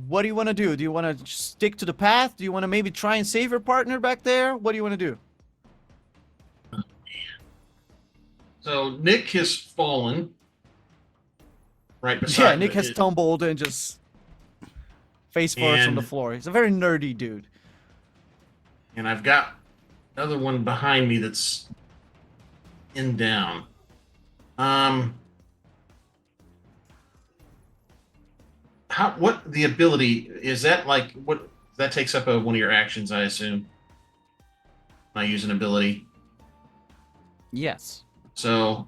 What do you want to do? Do you want to stick to the path? Do you want to maybe try and save your partner back there? What do you want to do? So Nick has fallen right beside. Yeah, Nick has tumbled and just face first on the And- floor. He's a very nerdy dude. And I've got another one behind me that's in down. What the ability is that like? What that takes up one of your actions, I assume. I use an ability, Yes. so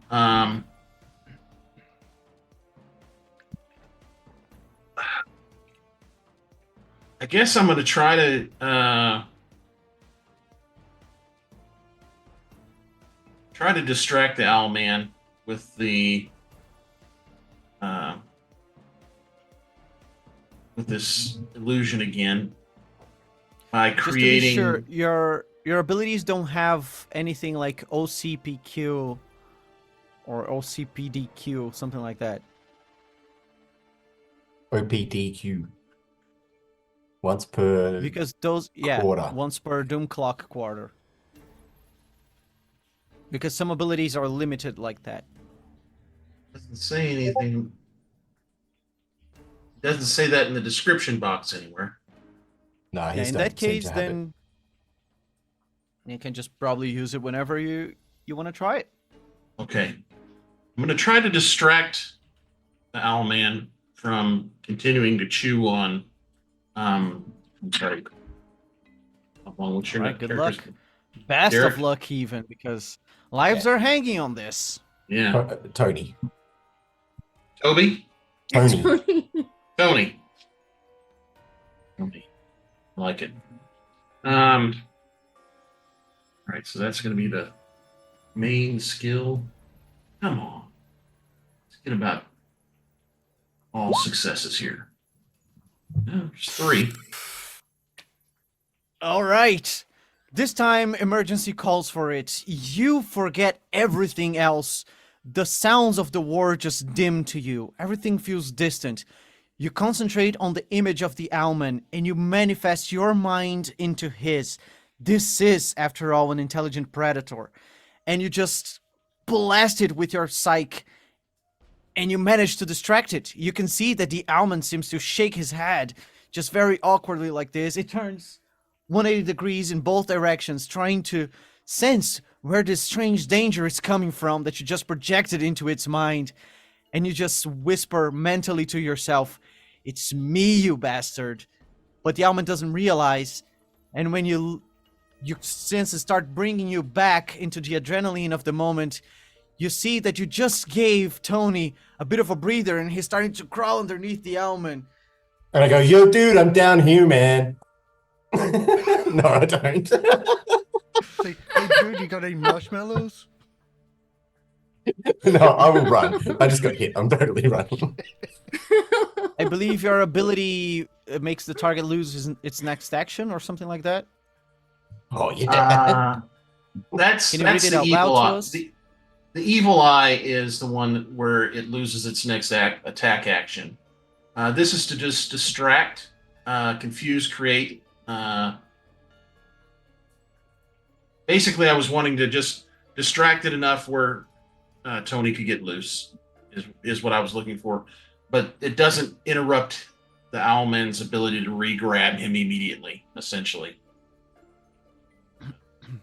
I guess I'm going to try to distract the owl man with the with this illusion again by Just to be creating. sure, your abilities don't have anything like OCPQ or OCPDQ, something like that. Or PTQ. Once per. Because those, yeah, quarter. once per doom clock quarter. Because some abilities are limited like that. Doesn't say anything. Doesn't say that in the description box anywhere. Nah, Yeah, he's in don't that seem case, to have it. then you can just probably use it whenever you want to try it. Okay. I'm going to try to distract the owl man from continuing to chew on. I'm sorry. What's your Alright, good character's- luck. Best Derek? of luck, even, because lives are hanging on this. Yeah. Tony. Toby? Tony. Tony. Tony. I like it. All right, so that's going to be the main skill. Come on. Let's get about all successes here. No, just 3. All right. This time, emergency calls for it. You forget everything else. The sounds of the war just dim to you. Everything feels distant. You concentrate on the image of the Owlman, and you manifest your mind into his. This is, after all, an intelligent predator. And you just blast it with your psyche, and you manage to distract it. You can see that the Owlman seems to shake his head, just very awkwardly like this. It turns 180 degrees in both directions, trying to sense where this strange danger is coming from that you just projected into its mind. And you just whisper mentally to yourself, "It's me, you bastard." But the almond doesn't realize, and when your senses start bringing you back into the adrenaline of the moment, you see that you just gave Tony a bit of a breather, and he's starting to crawl underneath the almond. And I go, yo, dude, I'm down here, man. No, I don't. Say, hey, dude, you got any marshmallows? No, I will run. I just got hit. I'm totally running. I believe your ability makes the target lose its next action or something like that. Oh, yeah. That's Can you read it the out evil loud to eye. us? The evil eye is the one where it loses its next attack action. This is to just distract, confuse, create. Basically, I was wanting to just distract it enough where Tony could get loose, is what I was looking for. But it doesn't interrupt the Owlman's ability to re-grab him immediately, essentially.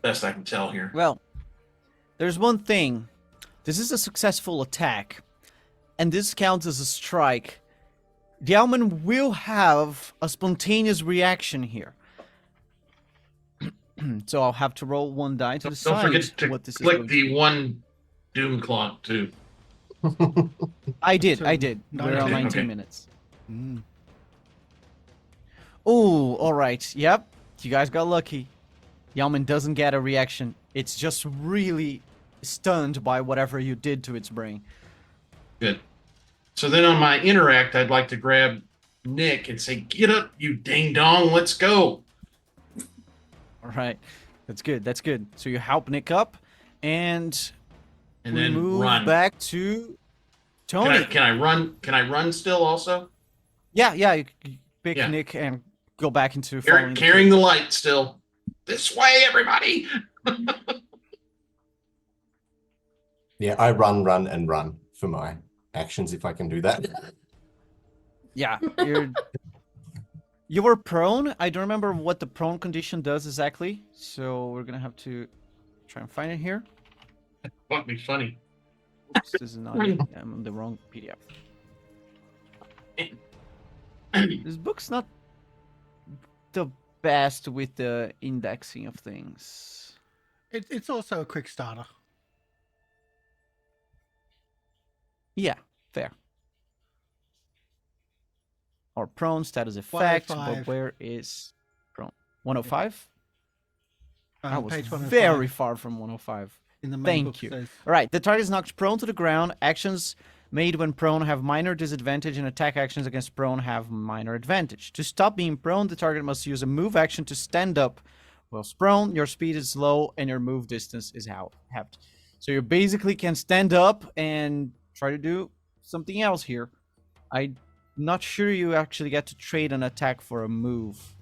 Best I can tell here. Well, there's one thing. This is a successful attack, and this counts as a strike. The Owlman will have a spontaneous reaction here. So I'll have to roll one die to Don't decide forget to what this is click going the to be. one doom clock, too. I did. So, We're on 19 okay. minutes. Oh, all right. Yep. You guys got lucky. Yalman doesn't get a reaction. It's just really stunned by whatever you did to its brain. Good. So then on my interact, I'd like to grab Nick and say, "Get up, you ding dong, let's go." All right. That's good. That's good. So you help Nick up, and And we then move run. back to Tony. Can I run? Can I run still also? Yeah. You pick Yeah. Nick and go back into following the Carrying kid. the light still. This way, everybody. Yeah, I run for my actions if I can do that. Yeah. You were prone. I don't remember what the prone condition does exactly, so we're gonna have to try and find it here. That'd be funny. Oops, this is not it. I'm on the wrong PDF. This book's not the best with the indexing of things. It's also a quick starter. Yeah, fair. Or prone status effect, but 105. where is prone? 105? I was Page 105 very far from 105. in the main Thank book you. says, All right, the target is knocked prone to the ground. Actions made when prone have minor disadvantage, and attack actions against prone have minor advantage. To stop being prone, the target must use a move action to stand up. Whilst prone, your speed is low and your move distance is halved. So you basically can stand up and try to do something else here. I'm not sure you actually get to trade an attack for a move.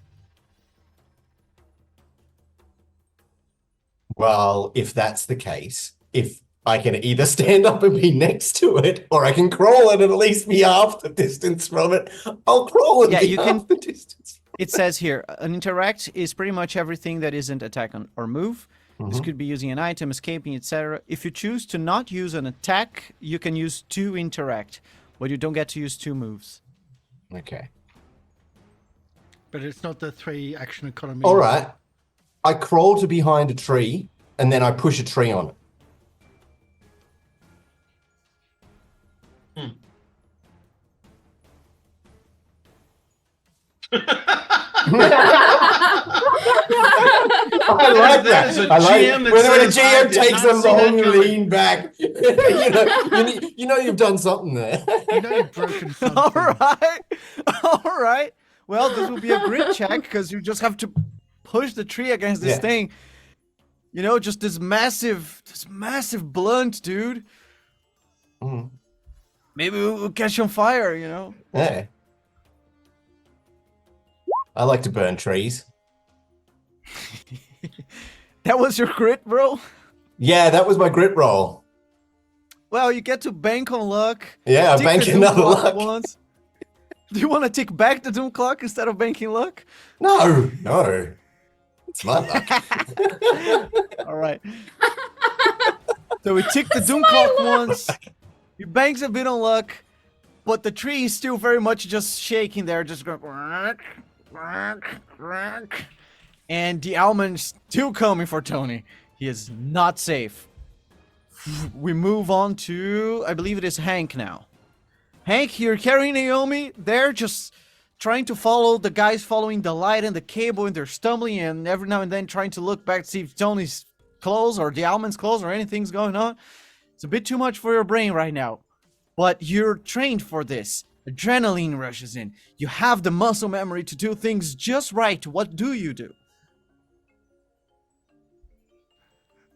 Well, if that's the case, if I can either stand up and be next to it, or I can crawl and at least be half the distance from it, I'll crawl and Yeah, be you half can- the distance. It says here, an interact is pretty much everything that isn't attack or move. This Mhm. could be using an item, escaping, etc. If you choose to not use an attack, you can use 2 interact, but you don't get to use 2 moves. Okay. but it's not the 3 action economy. All right. I crawl to behind a tree and then I push a tree on it. I like That is that. a I like GM that when a says, "I GM did takes not a see that long coming." lean back. you know you've done something there. You know you've broken something. All right. All right. Well, this will be a grit check because you just have to push the tree against this Yeah. thing. You know, just this massive blunt, dude. Mm. Maybe we'll catch on fire, you know? Yeah. I like to burn trees. That was your grit, bro? Yeah, that was my grit roll. Well, you get to bank on luck. Yeah, Tick bank the doom another clock luck. once. Do you want to tick back the doom clock instead of banking luck? No. It's my luck. All right. So we tick the doom clock once. He banks a bit on luck. but the tree is still very much just shaking there, just going. And the almond's still coming for Tony. He is not safe. We move on to, I believe it is Hank now. Hank, you're carrying Naomi. They're just trying to follow the guys following the light and the cable, and they're stumbling and every now and then trying to look back to see if Tony's close or the almond's close or anything's going on. It's a bit too much for your brain right now. But you're trained for this. Adrenaline rushes in. You have the muscle memory to do things just right. What do you do?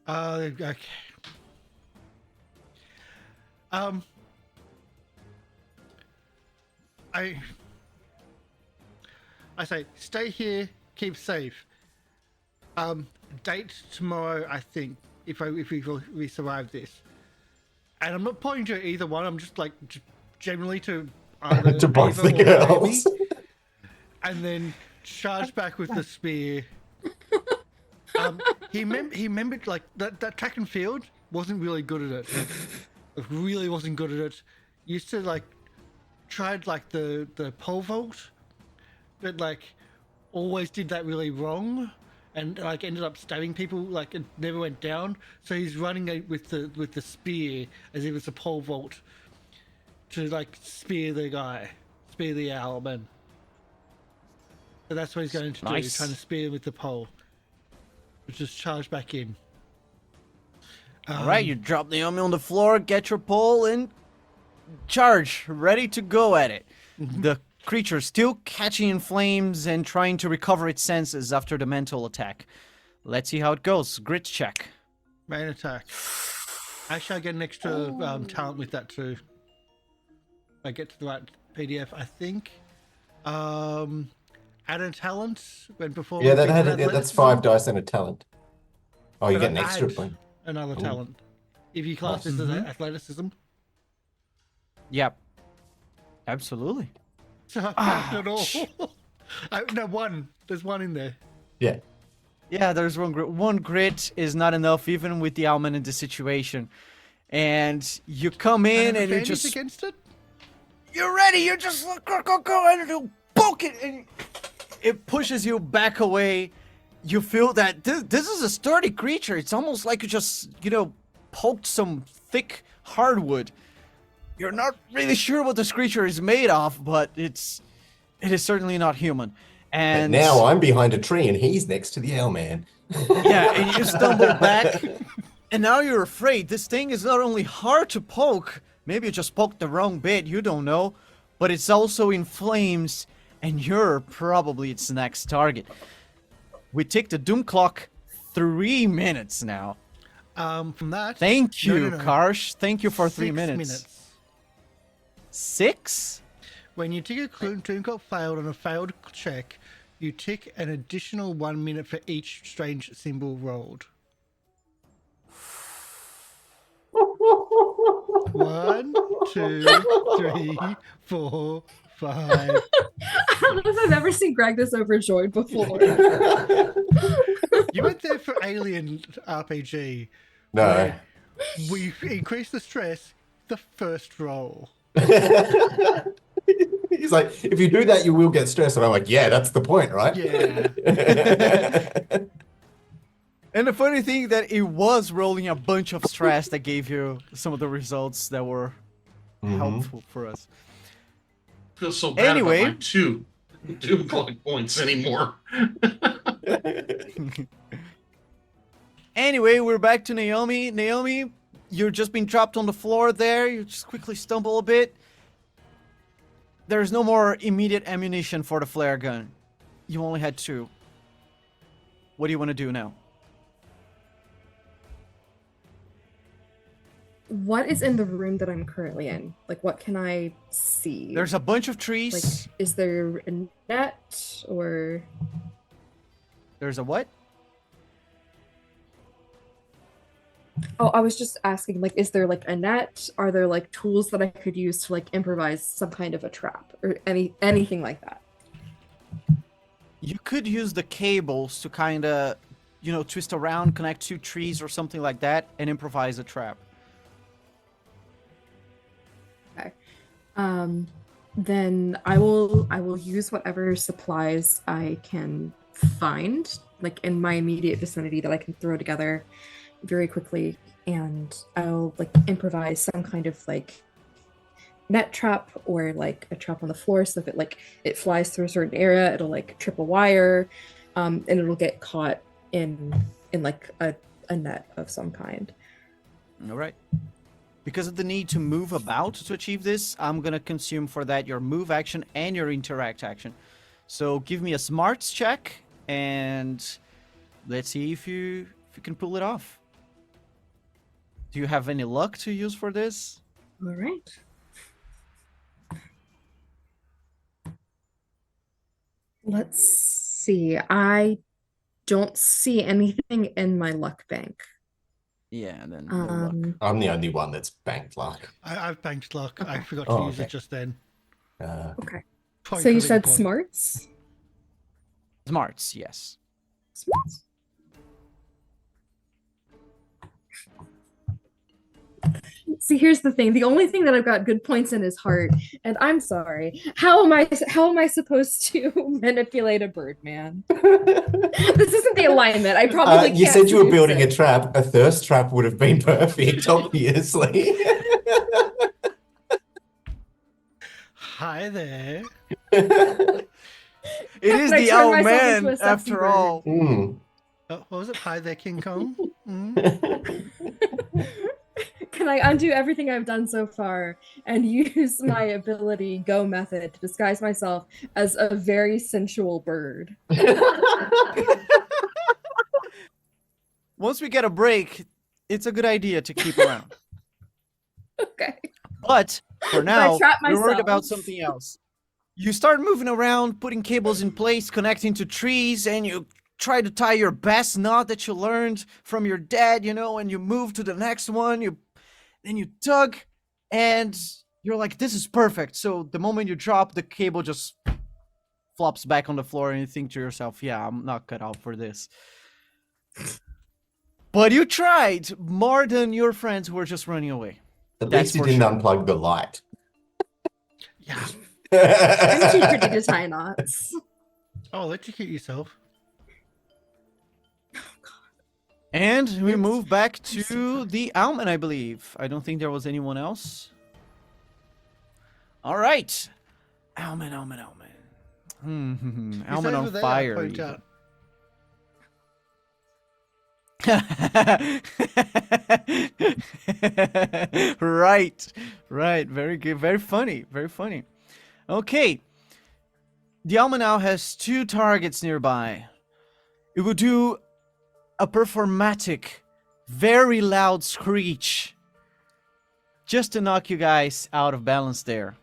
Okay. I say, stay here, keep safe. Date tomorrow, I think, if we survive this. And I'm not pointing to either one. I'm just like generally to either To both Ava the or girls. Amy, and then charge back with the spear. He remembered like that track and field wasn't really good at it. It really wasn't good at it. Used to like tried like the pole vault, but like always did that really wrong, and like ended up stabbing people. Like it never went down. So he's running it with the spear as if it's a pole vault to like spear the owlman. So that's what he's going to do. Nice. Trying to spear him with the pole. Just charge back in. Alright, you drop Naomi on the floor, get your pole, and charge. Ready to go at it. The creature still catching in flames and trying to recover its senses after the mental attack. Let's see how it goes. Grit check. Main attack. Actually, I get an extra talent with that too. I get to the right PDF, I think. Add a talent when performing. Yeah, that's 5 dice and a talent. Oh, you But get an I extra add one. Another Ooh. talent. If you class this as athleticism. Yep. Absolutely. So I passed it all. No, one. There's one in there. Yeah. Yeah, there's one grit. One grit is not enough, even with the almond in the situation. And you come in and you Advantage just... against it? You're ready. You're just like, go, and you poke it, and it pushes you back away. You feel that this is a sturdy creature. It's almost like you just, poked some thick hardwood. You're not really sure what this creature is made of, but it is certainly not human. And now I'm behind a tree and he's next to the Owlman. yeah, and you stumble back, and now you're afraid. This thing is not only hard to poke, maybe you just poked the wrong bit, you don't know, but it's also in flames, and you're probably its next target. We tick the doom clock 3 minutes now. From that. Thank you, No. Karsh. Thank you for 3 6 minutes. 6? When you tick a doom clock failed on a failed check, you tick an additional 1 minute for each strange symbol rolled. 1, 2, 3, 4, 5. I don't know if I've ever seen Greg this overjoyed before. You went there for Alien RPG. No. We increased the stress the first roll. He's like, if you do that, you will get stressed. And I'm like, yeah, that's the point, right? Yeah. And the funny thing that it was rolling a bunch of stress that gave you some of the results that were helpful for us. I feel so bad Anyway. about my 2 doom clock points anymore. Anyway, we're back to Naomi. Naomi, you've just been dropped on the floor there. You just quickly stumble a bit. There's no more immediate ammunition for the flare gun. You only had 2. What do you want to do now? What is in the room that I'm currently in? Like, what can I see? There's a bunch of like, trees. is there a net or? There's a what? Oh, I was just asking, like, is there like a net? Are there like tools that I could use to like improvise some kind of a trap or anything like that? You could use the cables to kind of, twist around, connect 2 trees or something like that, and improvise a trap. Then I will use whatever supplies I can find, like in my immediate vicinity, that I can throw together very quickly, and I'll like improvise some kind of like net trap or like a trap on the floor, so if it flies through a certain area, it'll like trip a wire, and it'll get caught in like a net of some kind. All right. Because of the need to move about to achieve this, I'm gonna consume for that your move action and your interact action. So give me a smarts check, and let's see if you can pull it off. Do you have any luck to use for this? All right. Let's see. I don't see anything in my luck bank. Yeah, then no luck. I'm the only one that's banked luck. I've banked luck. I Okay. forgot to Oh, use okay. it just then. Okay. Point So you for the said point. smarts? Smarts, yes. Smarts. See, here's the thing. The only thing that I've got good points in is heart, and I'm sorry. How am I supposed to manipulate a bird man? This isn't the alignment. I probably You can't said you were seduce building a it. trap. A thirst trap would have been perfect, obviously. Hi there. It is I the turn old myself man, into a sexy after bird. all. Mm. What was it? Hi there, King Kong. Mm. Can I undo everything I've done so far and use my ability go method to disguise myself as a very sensual bird? Once we get a break, it's a good idea to keep around. Okay. But for now, trap we're worried myself. about something else. You start moving around, putting cables in place, connecting to trees, and you try to tie your best knot that you learned from your dad, and you move to the next one. Then you tug, and you're like, this is perfect. So the moment you drop, the cable just flops back on the floor, and you think to yourself, yeah, I'm not cut out for this. But you tried more than your friends who were just running away. At That's least you for didn't sure. unplug the light. Yeah. I'm too pretty to tie knots. Oh, electrocute yourself. And we It's- move back I'm so to the Alman, I believe. I don't think there was anyone else. All right. Alman. Alman He's over on there, I fire. point even. out. Right. Very good. Very funny. Okay. The Alma now has 2 targets nearby. It will do a performatic, very loud screech just to knock you guys out of balance there.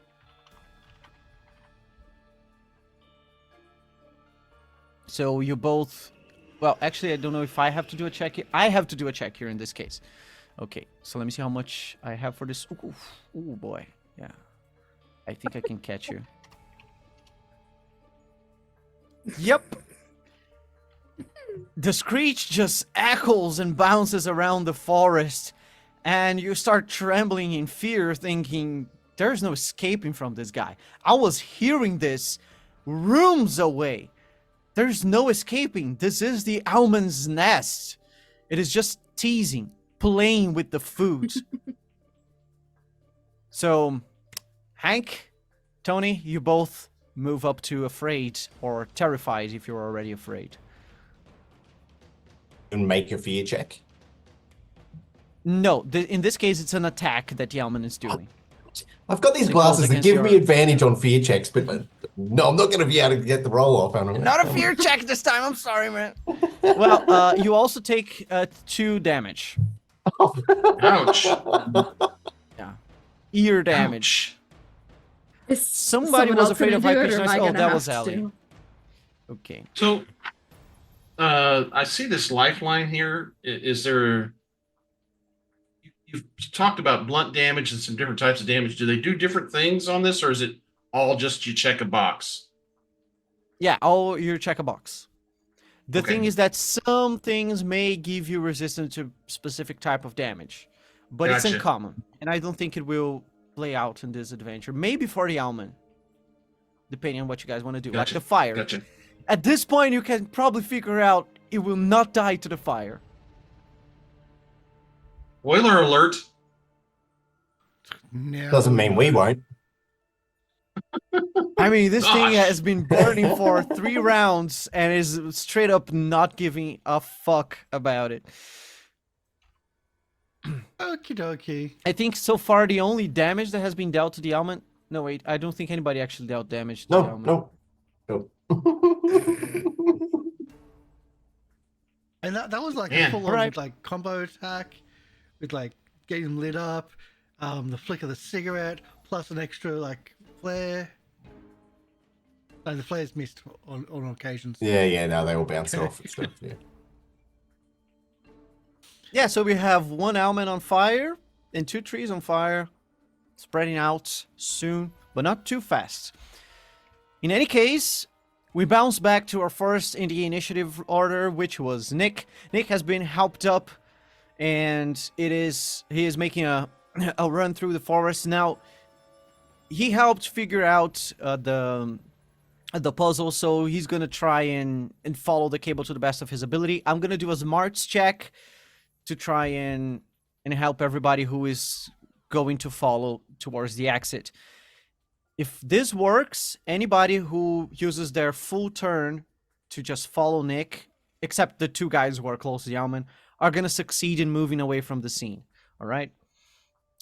So you both... Well, actually, I don't know if I have to do a check here. I have to do a check here in this case. Okay, so let me see how much I have for this. Ooh, boy. Yeah. I think I can catch you. Yep. The screech just echoes and bounces around the forest, and you start trembling in fear, thinking, there's no escaping from this guy. I was hearing this rooms away. There's no escaping. This is the Alman's nest. It is just teasing, playing with the food. So, Hank, Tony, you both move up to afraid or terrified if you're already afraid. And make a fear check. No, in this case, it's an attack that the Alman is doing. I've got these It goes glasses that against give me your- advantage on fear checks, but no, I'm not going to be able to get the roll off. Not a fear check this time. I'm sorry, man. Well, you also take 2 damage. Ouch. Yeah, ear damage. Is Somebody someone was else afraid gonna of do high it, or pitched am noise. I Oh, gonna that was have Allie. to? Okay. So, I see this lifeline here. Is there? You've talked about blunt damage and some different types of damage. Do they do different things on this, or is it all just you check a box? Yeah, you check a box. The Okay. thing is that some things may give you resistance to specific type of damage, but it's Gotcha. uncommon, and I don't think it will play out in this adventure. Maybe for the almond, depending on what you guys want to do. Gotcha. Like the fire. Gotcha. At this point, you can probably figure out it will not die to the fire. Boiler alert. No. Doesn't mean we won't. I mean, this thing Gosh. has been burning for 3 rounds and is straight up not giving a fuck about it. Okie dokie. I think so far the only damage that has been dealt to the almond. No, wait, I don't think anybody actually dealt damage to the No, almond. no, no. And that was like a Man. full on Alright. like combo attack with like getting them lit up, the flick of the cigarette, plus an extra like flare. No, the flares missed on occasions. Yeah, no, they all bounce off and stuff. Yeah. Yeah, so we have 1 almond on fire and 2 trees on fire, spreading out soon, but not too fast. In any case, we bounce back to our first in the initiative order, which was Nick. Nick has been helped up, and he is making a run through the forest. Now, he helped figure out the puzzle, so he's gonna try and follow the cable to the best of his ability. I'm gonna do a smarts check to try and help everybody who is going to follow towards the exit. If this works, anybody who uses their full turn to just follow Nick, except the 2 guys who are close to the almond, are gonna succeed in moving away from the scene. All right.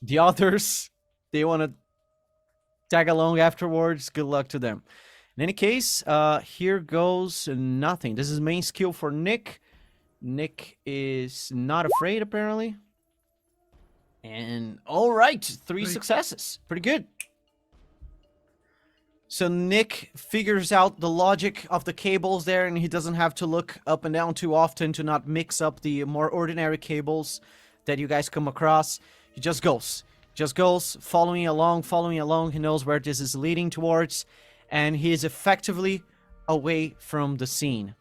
The others, they want to tag along afterwards. Good luck to them. In any case, here goes nothing. This is main skill for Nick. Nick is not afraid, apparently. And all right, 3 successes. Pretty good. So Nick figures out the logic of the cables there, and he doesn't have to look up and down too often to not mix up the more ordinary cables that you guys come across. He just goes, following along. He knows where this is leading towards, and he is effectively away from the scene.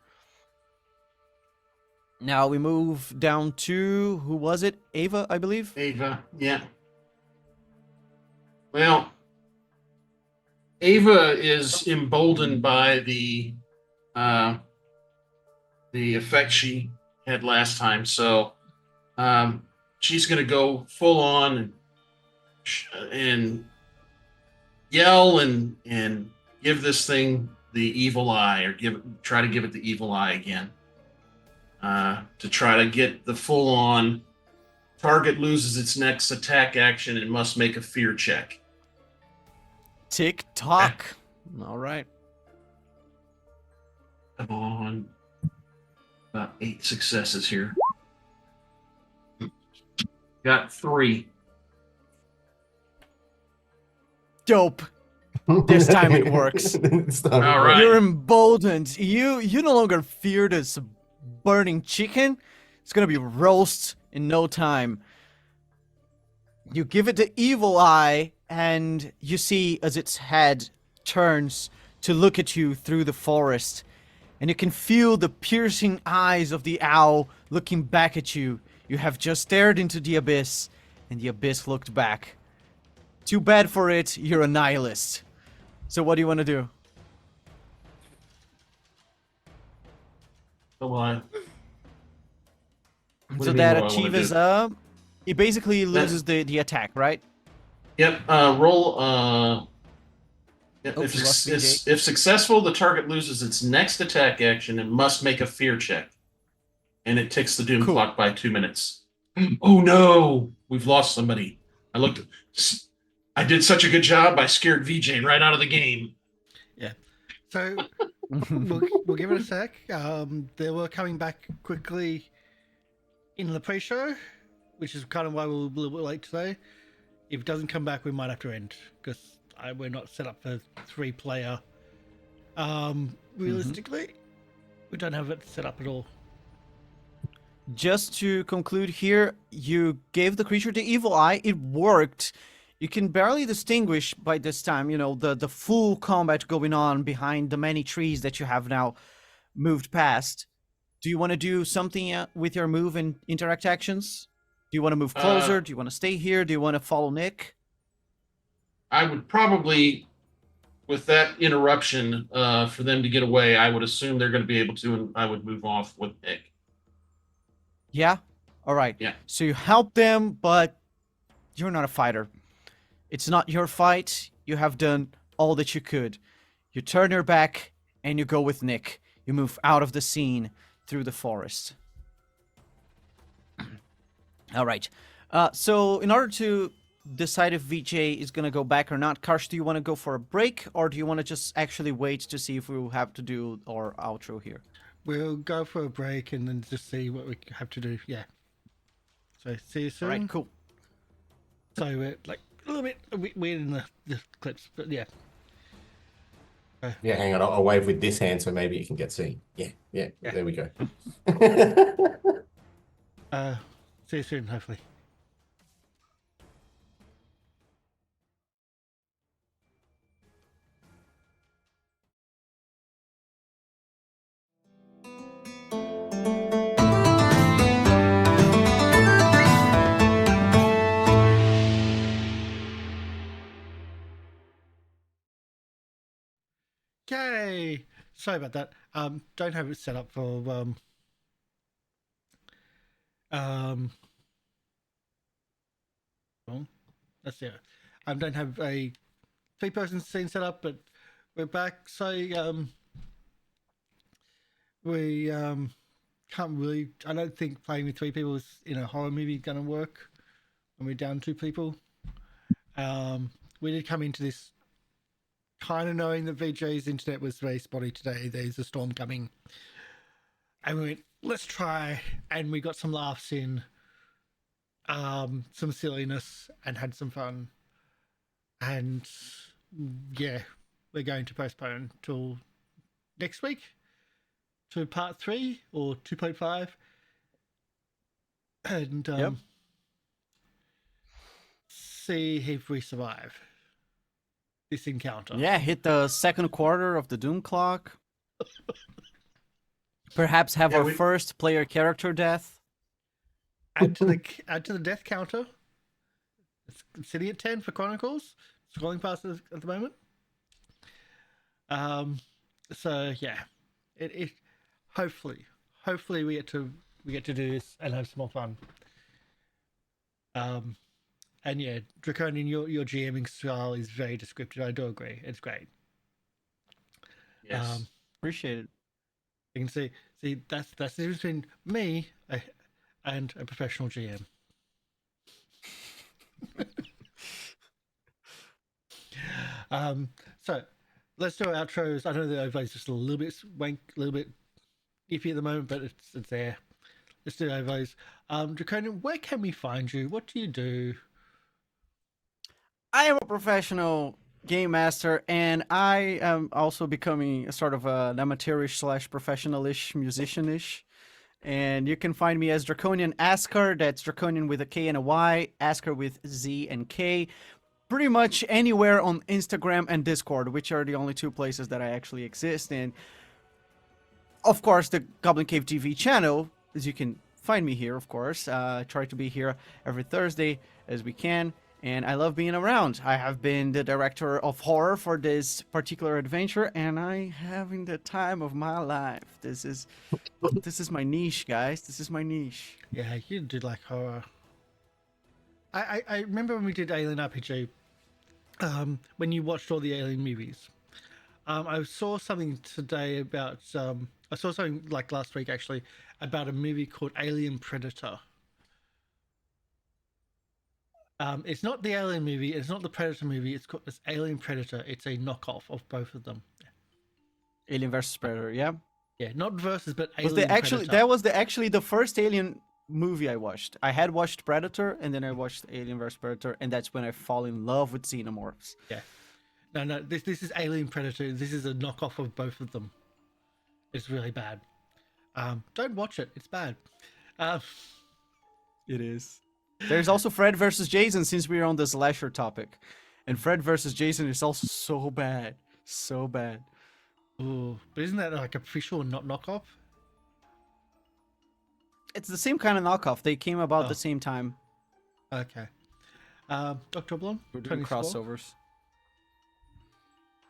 Now we move down to, who was it? Ava, I believe? Ava, yeah. Well, Ava is emboldened by the effect she had last time, so she's going to go full on and yell and give this thing the evil eye, or try to give it the evil eye again. To try to get the full-on target loses its next attack action and must make a fear check. Tick tock. All right. Come on. About 8 successes here. Got 3. Dope. This time it works. All right. You're emboldened. You no longer fear this burning chicken. It's gonna be roast in no time. You give it the evil eye, and you see as its head turns to look at you through the forest, and you can feel the piercing eyes of the owl looking back at you. You have just stared into the abyss, and the abyss looked back. Too bad for it, you're a nihilist. So what do you want to do? Come on. What do So you mean, that what I wanna achieves do? it basically loses the attack, right? Yep. Roll. Yep, Oh, if, you lost BJ. if successful, the target loses its next attack action and must make a fear check. And it ticks the doom Cool. clock by 2 minutes. Oh no, we've lost somebody. I did such a good job. I scared VJ right out of the game. Yeah. So we'll give it a sec. They were coming back quickly in the pre-show, which is kind of why we're a little bit late today. If it doesn't come back, we might have to end because we're not set up for 3-player. Realistically, we don't have it set up at all. Just to conclude here, you gave the creature the evil eye. It worked. You can barely distinguish by this time, the full combat going on behind the many trees that you have now moved past. Do you want to do something with your move and interact actions? Do you want to move closer? Do you want to stay here? Do you want to follow Nick? I would probably, with that interruption, for them to get away, I would assume they're going to be able to, and I would move off with Nick. Yeah? All right. Yeah. So you help them, but you're not a fighter. It's not your fight. You have done all that you could. You turn your back and you go with Nick. You move out of the scene through the forest. All right. So in order to decide if VJ is going to go back or not, Karsh, do you want to go for a break, or do you want to just actually wait to see if we will have to do our outro here? We'll go for a break and then just see what we have to do. Yeah. So see you soon. All right, cool. So we're like a little bit weird in the clips, but yeah. Yeah, hang on. I'll wave with this hand so maybe you can get seen. Yeah. There we go. See you soon, hopefully. Yay! Sorry about that. Don't have it set up for well, that's it. Don't have a 3-person scene set up, but we're back. So we can't really. I don't think playing with 3 people is in a horror movie gonna work when we're down 2 people. We did come into this kind of knowing that VJ's internet was very spotty today. There's a storm coming, and we went, let's try, and we got some laughs in, some silliness, and had some fun. And yeah, we're going to postpone till next week to part 3 or 2.5, and Yep. see if we survive this encounter. Yeah, hit the second quarter of the Doom clock. Perhaps have our first player character death. Add to the death counter. It's sitting at 10 for Chronicles. Scrolling past it at the moment. So yeah, it hopefully we get to do this and have some more fun. And yeah, Draconian, your GMing style is very descriptive. I do agree. It's great. Yes. Appreciate it. You can see that's the difference between me and a professional GM. So let's do our outros. I know the overlay's just a little bit iffy at the moment, but it's there. Let's do overlays. Draconian, where can we find you? What do you do? I am a professional game master, and I am also becoming a sort of an amateurish / professionalish musicianish. And you can find me as Draconian Asker. That's Draconian with a K and a Y, Asker with Z and K. Pretty much anywhere on Instagram and Discord, which are the only 2 places that I actually exist in. Of course, the Goblin Cave TV channel, as you can find me here, of course. I try to be here every Thursday as we can. And I love being around. I have been the director of horror for this particular adventure, and I'm having the time of my life. This is my niche, guys. This is my niche. Yeah, you did like horror. I remember when we did Alien RPG, when you watched all the Alien movies. I saw something today about I saw something like last week actually about a movie called Alien Predator. It's not the Alien movie. It's not the Predator movie. It's Alien Predator. It's a knockoff of both of them. Alien versus Predator, yeah. Yeah, not versus, but Was Alien Predator. that was actually the first Alien movie I watched. I had watched Predator, and then I watched Alien vs Predator, and that's when I fall in love with xenomorphs. Yeah. No. This is Alien Predator. This is a knockoff of both of them. It's really bad. Don't watch it. It's bad. It is. There's also Fred versus Jason, since we're on the slasher topic. And Fred versus Jason is also so bad. So bad. Ooh, but isn't that like official and not knockoff? It's the same kind of knockoff. They came about the same time. Okay. Dr. Blom? We're doing crossovers.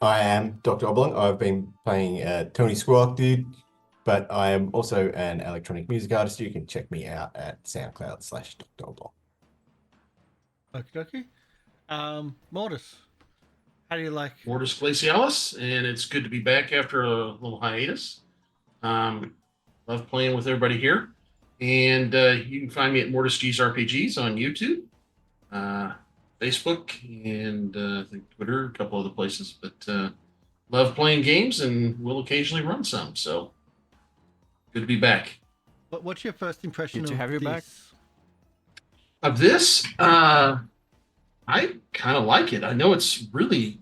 I am Dr. Oblong. I've been playing Tony Squawk, dude, but I am also an electronic music artist. You can check me out at SoundCloud/Dr. Oblong. Okie dokie. Mortis, how do you like? Mortis Glacialis, and it's good to be back after a little hiatus. Love playing with everybody here. And you can find me at Mortis G's RPGs on YouTube, Facebook, and I think Twitter, a couple other places. But love playing games, and we'll occasionally run some. So good to be back. What's your first impression Good to of have you back. this? Of this, I kind of like it. I know it's really,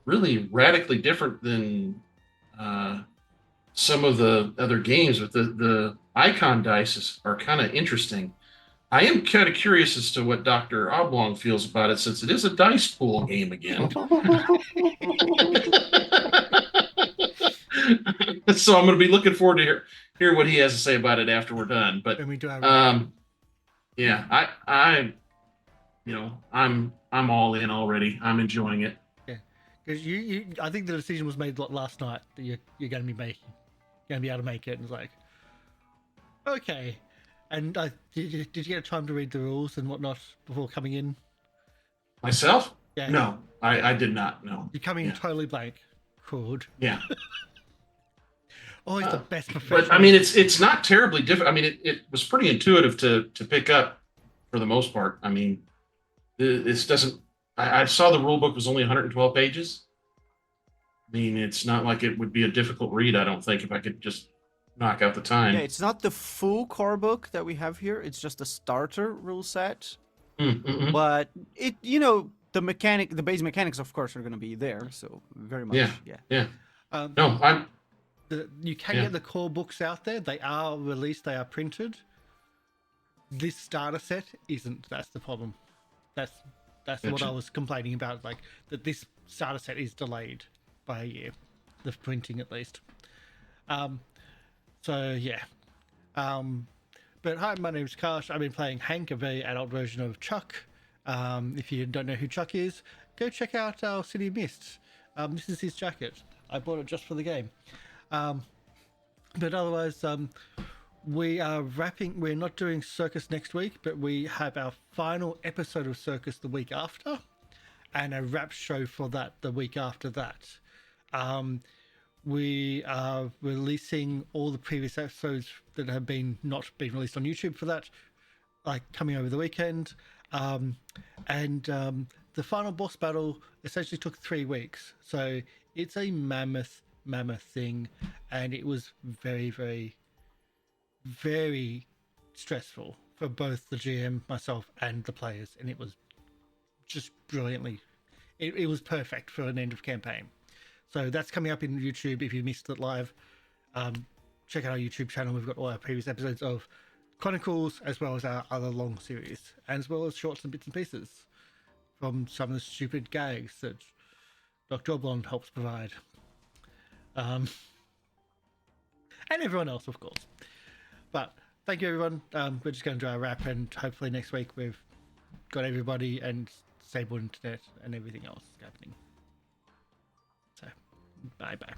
really radically different than some of the other games, but the icon dice are kind of interesting. I am kind of curious as to what Dr. Oblong feels about it, since it is a dice pool game again. So I'm going to be looking forward to hear what he has to say about it after we're done. But When we do our yeah, I'm all in already. I'm enjoying it. because I think the decision was made last night that you're going to be able to make it, and it's like, okay. And did you get time to read the rules and whatnot before coming in? Myself? Yeah. No, I did not. No. You come in Yeah. totally blank. Good. Yeah. Always the best professional. But I mean, it's not terribly different. I mean, it was pretty intuitive to pick up for the most part. I mean, this doesn't. I saw the rule book was only 112 pages. I mean, it's not like it would be a difficult read. I don't think, if I could just knock out the time. Yeah, it's not the full core book that we have here. It's just a starter rule set. Mm-mm. But the base mechanics, of course, are going to be there. So very much, Yeah. Um, No, you can get the core books out there. They are released. They are printed. This starter set isn't. That's the problem. That's what Gotcha. I was complaining about. Like that, this starter set is delayed by a year. The printing, at least. So yeah. But hi, my name's Karsh. I've been playing Hank, a very adult version of Chuck. If you don't know who Chuck is, go check out our City of Mist. This is his jacket. I bought it just for the game. But otherwise, we are wrapping. We're not doing Circus next week, but we have our final episode of Circus the week after, and a wrap show for that the week after that. We are releasing all the previous episodes that have not been released on YouTube for that, like coming over the weekend. And the final boss battle essentially took 3 weeks, so it's a mammoth thing, and it was very, very, very stressful for both the GM, myself, and the players, and it was just brilliantly. It was perfect for an end of campaign. So that's coming up in YouTube. If you missed it live, check out our YouTube channel. We've got all our previous episodes of Chronicles, as well as our other long series, and as well as shorts and bits and pieces from some of the stupid gags that Dr. Oblong helps provide. And everyone else, of course. But thank you, everyone. We're just going to do our wrap, and hopefully next week we've got everybody and stable internet and everything else happening. So, bye-bye.